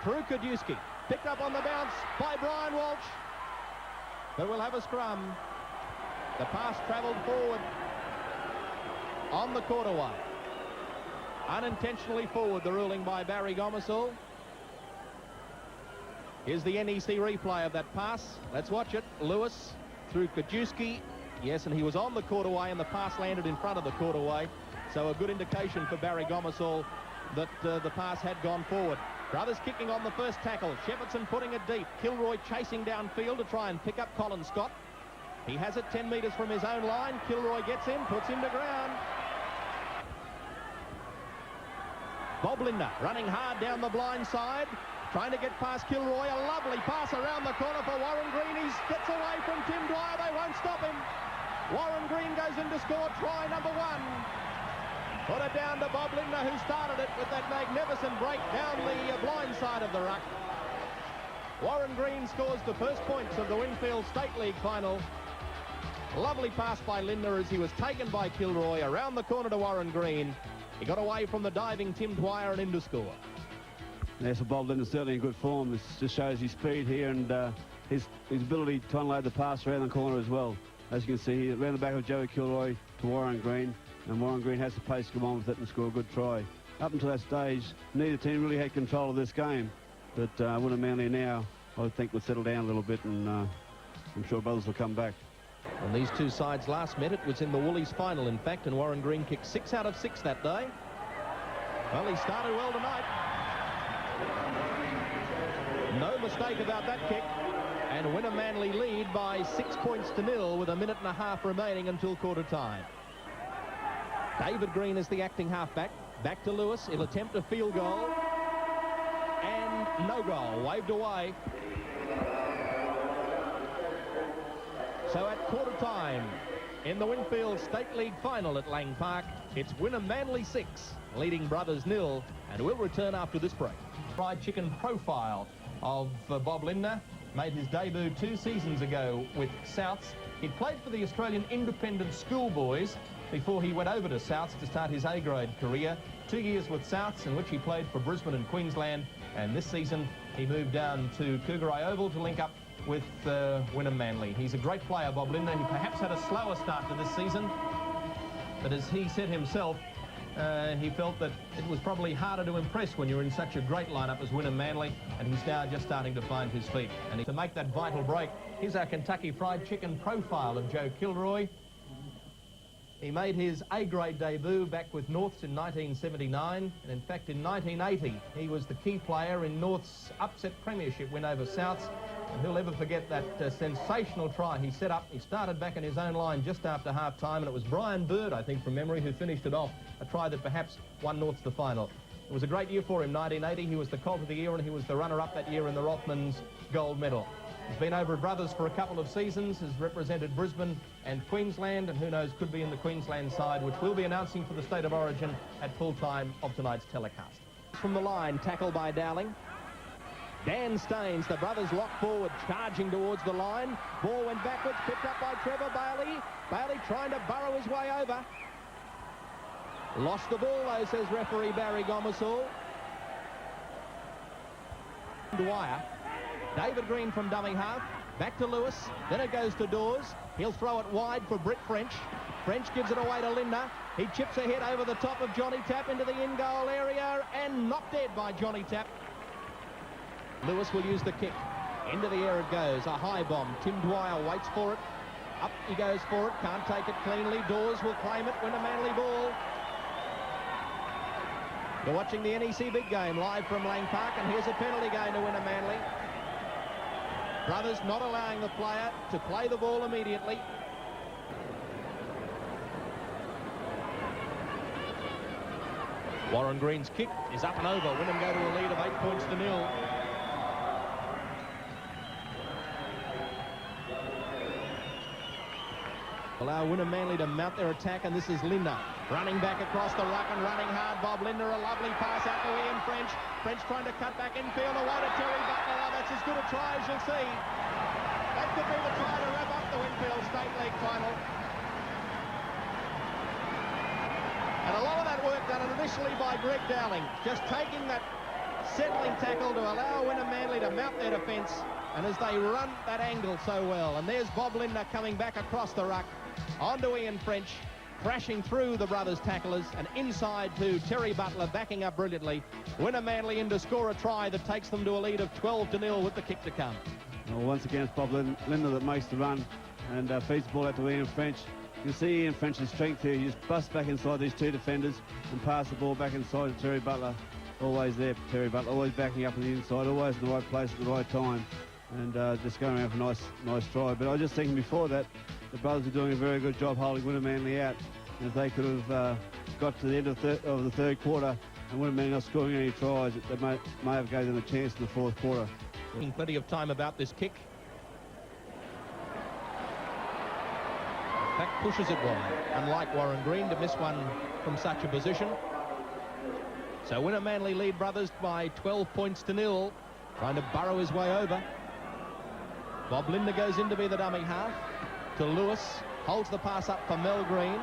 Through Kajewski. Picked up on the bounce by Brian Walsh. But we'll have a scrum. The pass travelled forward on the quarterway. Unintentionally forward, the ruling by Barry Gomersall. Here's the NEC replay of that pass. Let's watch it. Lewis through Kajewski. Yes, and he was on the quarterway and the pass landed in front of the quarterway. So a good indication for Barry Gomersall that the pass had gone forward. Brothers kicking on the first tackle. Shepherdson putting it deep. Kilroy chasing downfield to try and pick up Colin Scott. He has it 10 metres from his own line. Kilroy gets in, puts him to ground. Bob Lindner running hard down the blind side, trying to get past Kilroy. A lovely pass around the corner for Warren Green. He gets away from Tim Dwyer. They won't stop him. Warren Green goes in to score try number 1. Put it down to Bob Lindner, who started it with that magnificent break down the blind side of the ruck. Warren Green scores the first points of the Winfield State League final. Lovely pass by Lindner as he was taken by Kilroy around the corner to Warren Green. He got away from the diving Tim Dwyer and in to score. Yes, so Bob Lindner's certainly in good form. This just shows his speed here and his ability to unload the pass around the corner as well. As you can see, around the back of Joey Kilroy to Warren Green, and Warren Green has the pace to come on with it and score a good try. Up until that stage, neither team really had control of this game, but Wynnum Manly now, I think, will settle down a little bit, and I'm sure Brothers will come back. When these two sides last met, it was in the Woolies final, in fact, and Warren Green kicked 6 out of 6 that day. Well, he started well tonight. No mistake about that kick. And Wynnum Manly lead by 6 points to 0 with a minute and a half remaining until quarter time. David Green is the acting halfback. Back to Lewis. He'll attempt a field goal. And no goal. Waved away. So at quarter time, in the Winfield State League final at Lang Park, it's Wynnum Manly 6, leading Brothers 0, and we'll return after this break. Fried chicken profile of Bob Lindner made his debut 2 seasons ago with Souths. He played for the Australian Independent Schoolboys before he went over to Souths to start his A-grade career. 2 years with Souths, in which he played for Brisbane and Queensland, and this season he moved down to Cougaray Oval to link up with Wynnum Manly. He's a great player, Bob Lindner. He perhaps had a slower start to this season, but as he said himself, he felt that it was probably harder to impress when you're in such a great lineup as Wynnum Manly, and he's now just starting to find his feet. And to make that vital break, here's our Kentucky Fried Chicken profile of Joe Kilroy. He made his A-grade debut back with Norths in 1979, and in fact in 1980 he was the key player in North's upset premiership win over Souths. And who'll ever forget that sensational try he set up? He started back in his own line just after half-time, and it was Brian Bird, I think, from memory, who finished it off, a try that perhaps won Norths the final. It was a great year for him, 1980. He was the Colt of the Year, and he was the runner-up that year in the Rothmans gold medal. He's been over at Brothers for a couple of seasons, has represented Brisbane and Queensland, and who knows, could be in the Queensland side, which we'll be announcing for the State of Origin at full time of tonight's telecast. From the line, tackled by Dowling. Dan Staines, the Brothers lock forward, charging towards the line. Ball went backwards, picked up by Trevor Bailey. Bailey trying to burrow his way over. Lost the ball, though, says referee Barry Gomersall. Dwyer. David Green from dummy half. Back to Lewis. Then it goes to Dawes. He'll throw it wide for Britt French. French gives it away to Lindner. He chips ahead over the top of Johnny Tapp into the in-goal area and knocked dead by Johnny Tapp. Lewis will use the kick. Into the air it goes. A high bomb. Tim Dwyer waits for it. Up he goes for it. Can't take it cleanly. Dawes will claim it. Win a Manly ball. You're watching the NEC Big Game live from Lang Park, and here's a penalty going to Wynnum Manly. Brothers not allowing the player to play the ball immediately. Warren Green's kick is up and over. Wynnum go to a lead of 8 points to 0. Allow Wynnum Manly to mount their attack, and this is Lindner running back across the ruck and running hard. Bob Lindner, a lovely pass out to Ian French. French trying to cut back infield away to Terry Butler. Oh, that's as good a try as you'll see. That could be the try to wrap up the Winfield State League final. And a lot of that work done initially by Greg Dowling, just taking that settling tackle to allow Wynnum Manly to mount their defence, and as they run that angle so well. And there's Bob Lindner coming back across the ruck onto Ian French, crashing through the Brothers tacklers and inside to Terry Butler, backing up brilliantly. Wynnum Manly in to score a try that takes them to a lead of 12 to 0 with the kick to come. Well, once again, it's Bob Lindner that makes the run. and feeds the ball out to Ian French. You can see Ian French's strength here. He just busts back inside these two defenders and pass the ball back inside to Terry Butler. Always there, Terry Butler, always backing up on the inside, always in the right place at the right time, and just going around for a nice try. But I was just thinking before that, the brothers were doing a very good job holding Wynnum Manly out. And if they could have got to the end of the third quarter and Wynnum Manly not scoring any tries, they may have gave them a chance in the fourth quarter. Plenty of time about this kick. Pack pushes it wide, unlike Warren Green to miss one from such a position. So Wynnum Manly lead brothers by 12 points to 0, trying to burrow his way over. Bob Linder goes in to be the dummy half to Lewis, holds the pass up for Mel Green.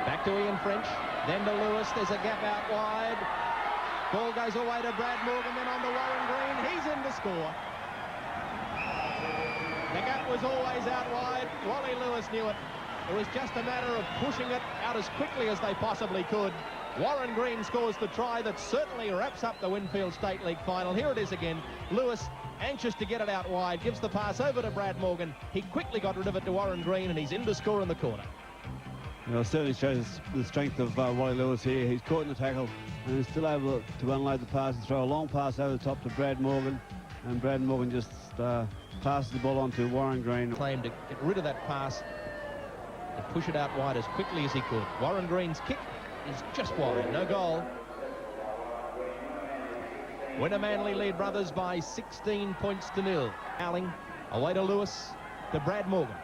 Back to Ian French, then to Lewis. There's a gap out wide. Ball goes away to Brad Morgan, then on to Warren Green. He's in to score. The gap was always out wide. Wally Lewis knew it. It was just a matter of pushing it out as quickly as they possibly could. Warren Green scores the try that certainly wraps up the Winfield State League final. Here it is again. Lewis, anxious to get it out wide, gives the pass over to Brad Morgan. He quickly got rid of it to Warren Green, and he's in to score in the corner. Well, it certainly shows the strength of Wally Lewis here. He's caught in the tackle and is still able to unload the pass and throw a long pass over the top to Brad Morgan. And Brad Morgan just passes the ball on to Warren Green. Claim to get rid of that pass and push it out wide as quickly as he could. Warren Green's kick is just wide, no goal. Wynnum Manly lead brothers by 16 points to 0. Howling away to Lewis, to Brad Morgan.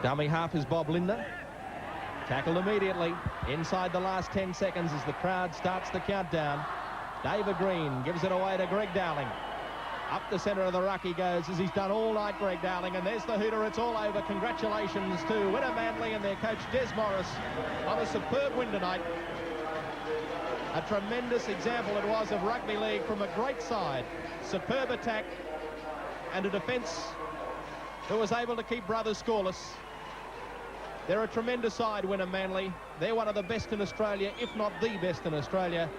Dummy half is Bob Linder. Tackled immediately inside the last 10 seconds as the crowd starts the countdown. David Green gives it away to Greg Dowling. Up the centre of the ruck he goes, as he's done all night, Greg Dowling, and there's the hooter. It's all over. Congratulations to Wynnum Manly and their coach Des Morris on a superb win tonight. A tremendous example it was of rugby league from a great side. Superb attack and a defence who was able to keep brothers scoreless. They're a tremendous side, Wynnum Manly. They're one of the best in Australia, if not the best in Australia.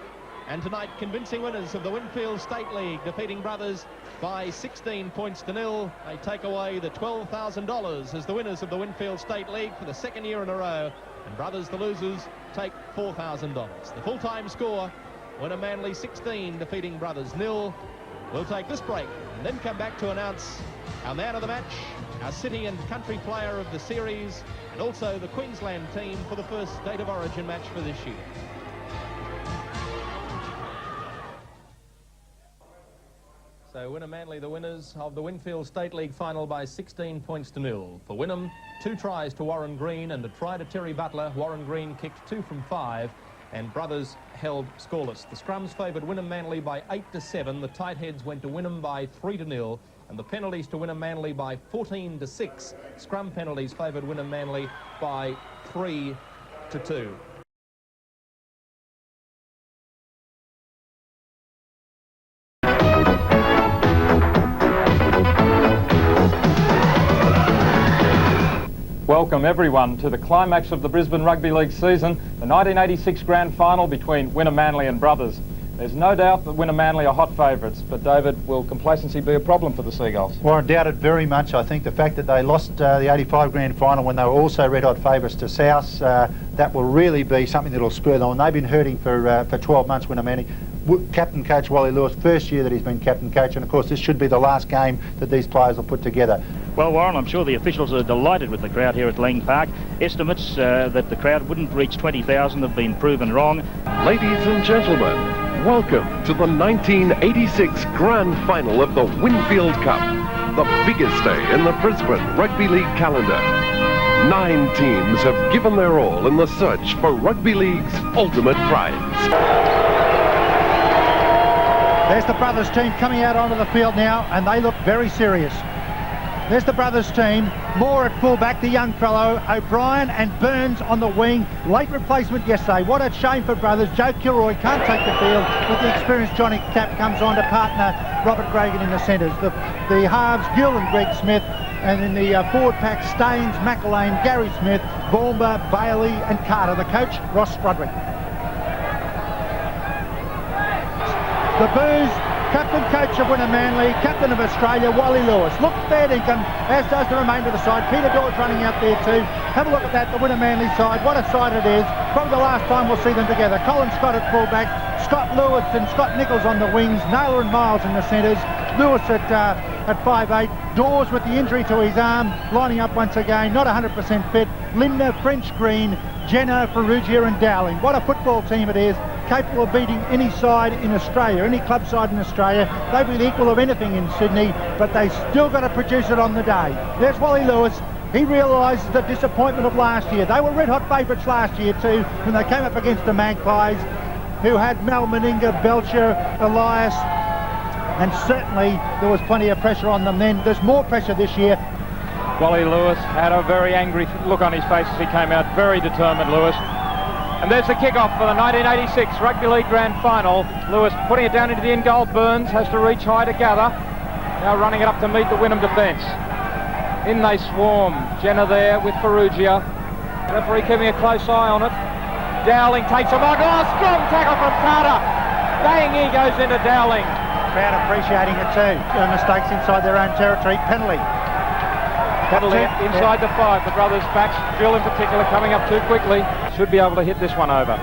And tonight, convincing winners of the Winfield State League, defeating brothers by 16 points to 0. They take away the $12,000 as the winners of the Winfield State League for the second year in a row. And brothers, the losers, take $4,000. The full-time score, Wynnum Manly 16, defeating brothers 0. We'll take this break and then come back to announce our man of the match, our city and country player of the series, and also the Queensland team for the first State of Origin match for this year. So Wynnum Manly, the winners of the Winfield State League final by 16 points to 0. For Wynnum, 2 tries to Warren Green and a try to Terry Butler. Warren Green kicked 2 from 5, and brothers held scoreless. The scrums favoured Wynnum Manly by 8-7. The tight heads went to Wynnum by 3-0. And the penalties to Wynnum Manly by 14-6. Scrum penalties favoured Wynnum Manly by 3-2. Welcome everyone to the climax of the Brisbane Rugby League season, the 1986 grand final between Wynnum Manly and brothers. There's no doubt that Wynnum Manly are hot favourites, but David, will complacency be a problem for the Seagulls? Well, I doubt it very much. I think the fact that they lost the 85 grand final when they were also red hot favourites to South, that will really be something that will spur them on. They've been hurting for 12 months, Wynnum Manly. Captain coach Wally Lewis, first year that he's been captain coach, and of course this should be the last game that these players will put together. Well, Warren, I'm sure the officials are delighted with the crowd here at Lang Park. Estimates that the crowd wouldn't reach 20,000 have been proven wrong. Ladies and gentlemen, welcome to the 1986 grand final of the Winfield Cup, the biggest day in the Brisbane Rugby League calendar. 9 teams have given their all in the search for Rugby League's ultimate prize. There's the brothers team coming out onto the field now, and they look very serious. There's the brothers team. Moore at fullback, the young fellow. O'Brien and Burns on the wing. Late replacement yesterday. What a shame for brothers. Joe Kilroy can't take the field, but the experienced Johnny Tapp comes on to partner Robert Gregan in the centres. The halves, Gill and Greg Smith. And in the forward pack, Staines, McElwain, Gary Smith, Baumba, Bailey and Carter. The coach, Ross Sprudwick. The Boos, captain coach of Wynnum Manly, captain of Australia, Wally Lewis. Look, fair dinkum, as does the remainder of the side. Peter Dawes running out there too. Have a look at that, the Wynnum Manly side. What a side it is. Probably the last time we'll see them together. Colin Scott at fullback, Scott Lewis and Scott Nichols on the wings, Naylor and Miles in the centres. Lewis at 5'8", Dawes with the injury to his arm, lining up once again, not 100% fit. Lindner, French Green, Jenner, Ferrugia and Dowling. What a football team it is, capable of beating any side in Australia, any club side in Australia. They've been equal of anything in Sydney, but they still got to produce it on the day. There's Wally Lewis. He realises the disappointment of last year. They were red-hot favourites last year too, when they came up against the Magpies, who had Mal Meninga, Belcher, Elias, and certainly there was plenty of pressure on them then. There's more pressure this year. Wally Lewis had a very angry look on his face as he came out, very determined, Lewis. And there's the kick-off for the 1986 Rugby League Grand Final. Lewis putting it down into the end goal. Burns has to reach high to gather. Now running it up to meet the Wynnum defence. In they swarm. Jenner there with Ferrugia. Referee keeping a close eye on it. Dowling takes a mark. Oh, strong tackle from Carter. Bang, he goes into Dowling. Crowd appreciating it too. Mistakes inside their own territory. Penalty inside the 5. The brothers' backs, Drill in particular, coming up too quickly. Should be able to hit this one over.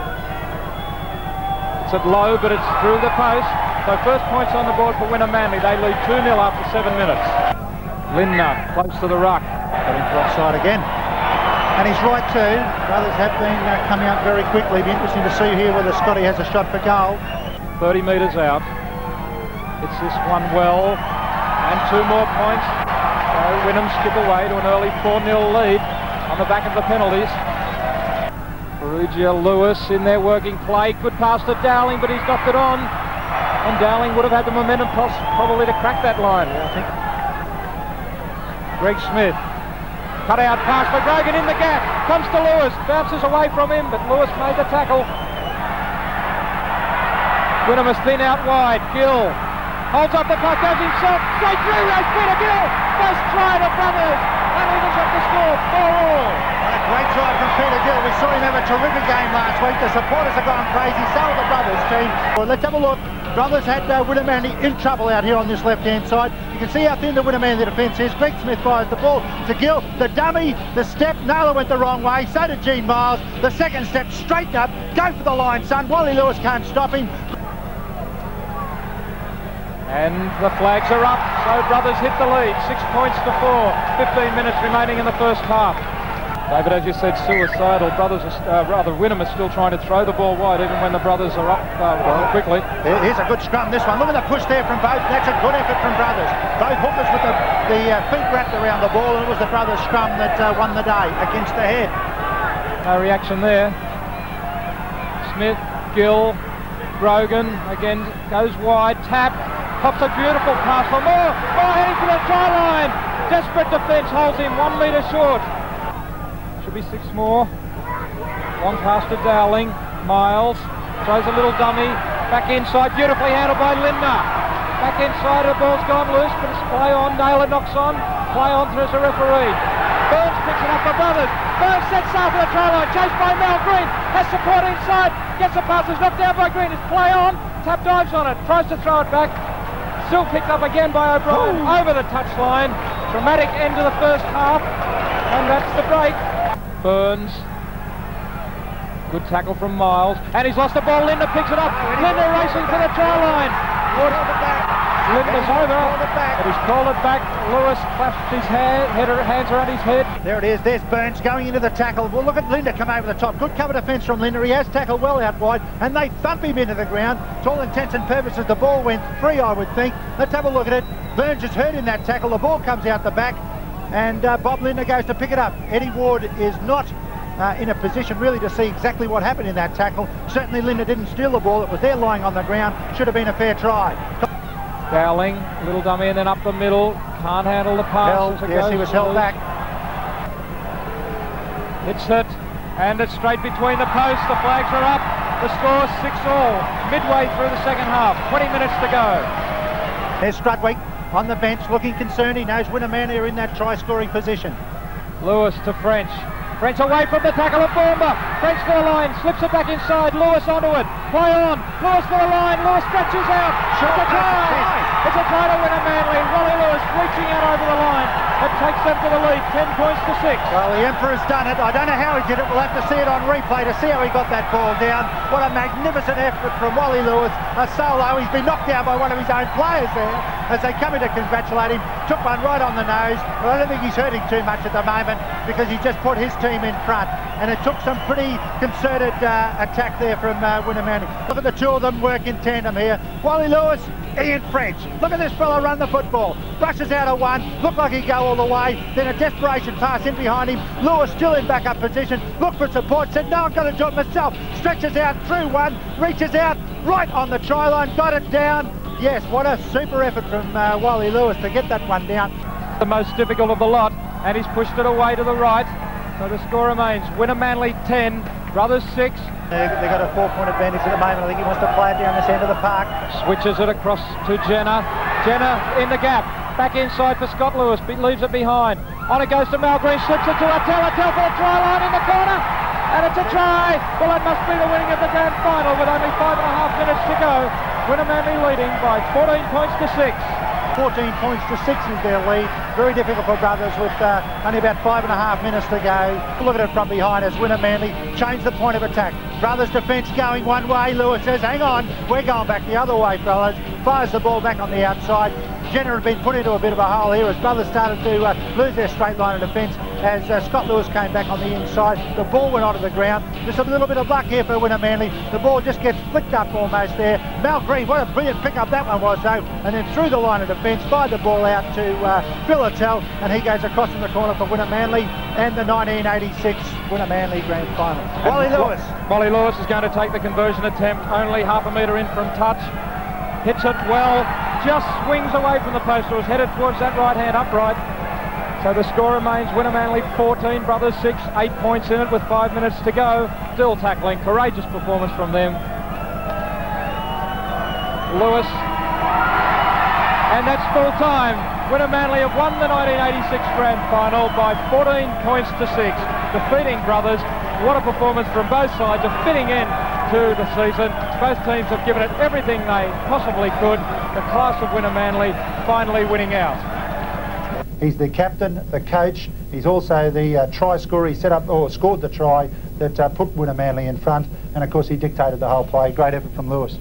It's at low, but it's through the post. So first points on the board for Wynnum Manly. They lead 2-0 after 7 minutes. Lindner close to the ruck. Getting to offside again. And he's right too. Brothers have been coming out very quickly. Be interesting to see here whether Scotty has a shot for goal. 30 metres out. It's this one well, and 2 more points. So Wynnum skip away to an early 4-0 lead on the back of the penalties. Ferrugia, Lewis in their working play. Good pass to Dowling, but he's got it on. And Dowling would have had the momentum probably to crack that line. Yeah, I think. Greg Smith. Cut out pass for Grogan in the gap. Comes to Lewis. Bounces away from him, but Lewis made the tackle. Wynnum is thin out wide. Gill holds up the puck, goes himself, straight through, race Peter Gill, first try to brothers, and evens up the score, 4-all. What a great try from Peter Gill. We saw him have a terrific game last week. The supporters have gone crazy, so have the brothers team. Well, let's have a look. Brothers had Wynnum Manly in trouble out here on this left-hand side. You can see how thin the Wynnum Manly defence is. Greg Smith fires the ball to Gill. The dummy, the step, Naylor went the wrong way, so did Gene Miles. The second step, straighten up, go for the line, son. Wally Lewis can't stop him. And the flags are up, so brothers hit the lead, 6 points to 4, 15 minutes remaining in the first half. David, as you said, suicidal. Brothers, Wynnum is still trying to throw the ball wide, even when the brothers are up quickly. Here's a good scrum, this one. Look at the push there from both. That's a good effort from brothers. Both hookers with the feet wrapped around the ball, and it was the brothers' scrum that won the day against the head. No reaction there. Smith, Gill, Grogan, again goes wide, tap. Pops a beautiful pass for Moore. Moore heading for the try line. Desperate defence holds him 1 metre short. Should be 6 more. Long pass to Dowling. Miles throws a little dummy. Back inside, beautifully handled by Lindner. Back inside, the ball's gone loose, but it's play on. Naylor knocks on. Play on through the referee. Burns picks it up for brothers. Burns sets out for the try line. Chased by Mel Green. Has support inside. Gets the pass. Is knocked down by Green. It's play on. Tap dives on it. Tries to throw it back. Still picked up again by O'Brien over the touchline. Dramatic end to the first half, and that's the break. Burns, good tackle from Miles, and he's lost the ball. Lindner picks it up. Lindner racing for the try line. Lindner's over, but he's called it back. Lewis clasped his hands around his head. There it is, there's Burns going into the tackle. Well, look at Lindner come over the top. Good cover defence from Lindner. He has tackled well out wide, and they thump him into the ground. To all intents and purposes, the ball went free, I would think. Let's have a look at it. Burns is hurt in that tackle. The ball comes out the back, and Bob Lindner goes to pick it up. Eddie Ward is not in a position really to see exactly what happened in that tackle. Certainly Lindner didn't steal the ball. It was there lying on the ground. Should have been a fair try. Dowling, little dummy, and then up the middle. Can't handle the pass. Yes, he was held back. Hits it, and it's straight between the posts. The flags are up. The score's 6-all, midway through the second half. 20 minutes to go. There's Strudwick on the bench, looking concerned. He knows Winnemanly are in that try-scoring position. Lewis to French. French away from the tackle of Bournemouth. French for the line, slips it back inside. Lewis onto it. Play on. Lewis for the line. Lewis stretches out. It's a try. It's a try to Winnemanly. Wally Lewis reaching out over the line. It takes them to the lead, 10 points to 6. Well, the Emperor's done it. I don't know how he did it. We'll have to see it on replay to see how he got that ball down. What a magnificent effort from Wally Lewis. A solo. He's been knocked down by one of his own players there as they come in to congratulate him. Took one right on the nose. But I don't think he's hurting too much at the moment because he just put his team in front. And it took some pretty concerted attack there from Winnemanly. Look at the two of them work in tandem here. Wally Lewis, Ian French. Look at this fella run the football. Brushes out of one. Looked like he'd go all the way. Then a desperation pass in behind him. Lewis still in backup position. Looked for support. Said, no, I'm going to do it myself. Stretches out through one. Reaches out right on the try line. Got it down. Yes, what a super effort from Wally Lewis to get that one down. The most difficult of the lot. And he's pushed it away to the right. So the score remains Winnemanly 10, Brothers 6. They've got a 4-point advantage at the moment. I think he wants to play it down this end of the park. Switches it across to Jenner. Jenner in the gap. Back inside for Scott Lewis. Leaves it behind. On it goes to Mal Green. Slips it to Attell. Attell for the try line in the corner. And it's a try. Well, it must be the winning of the grand final with only 5.5 minutes to go. Winnemanly leading by 14 points to 6. 14 points to 6 is their lead. Very difficult for Brothers with only about 5.5 minutes to go. Look at it from behind as Winnemanly change the point of attack. Brothers defence going one way. Lewis says, hang on, we're going back the other way, fellas. Fires the ball back on the outside. Jenner had been put into a bit of a hole here as Brothers started to lose their straight line of defence as Scott Lewis came back on the inside. The ball went onto the ground. Just a little bit of luck here for Winnemanly. The ball just gets flicked up almost there. Mal Green, what a brilliant pick-up that one was though. And then through the line of defence, fired the ball out to Phil Attell, and he goes across in the corner for Winnemanly and the 1986 Winnemanly Grand Final. Wally Lewis. Wally Lewis is going to take the conversion attempt, only half a metre in from touch. Hits it well, just swings away from the post. It was headed towards that right-hand upright. So the score remains Winnemanly 14, Brothers 6, 8 points in it with 5 minutes to go. Still tackling, courageous performance from them. Lewis, and that's full time. Winnemanly have won the 1986 Grand Final by 14 points to 6, defeating Brothers. What a performance from both sides of fitting in to the season. Both teams have given it everything they possibly could. The class of Winnemanly finally winning out. He's the captain, the coach. He's also the try scorer. He set up or scored the try that put Winnemanly in front. And of course he dictated the whole play. Great effort from Lewis.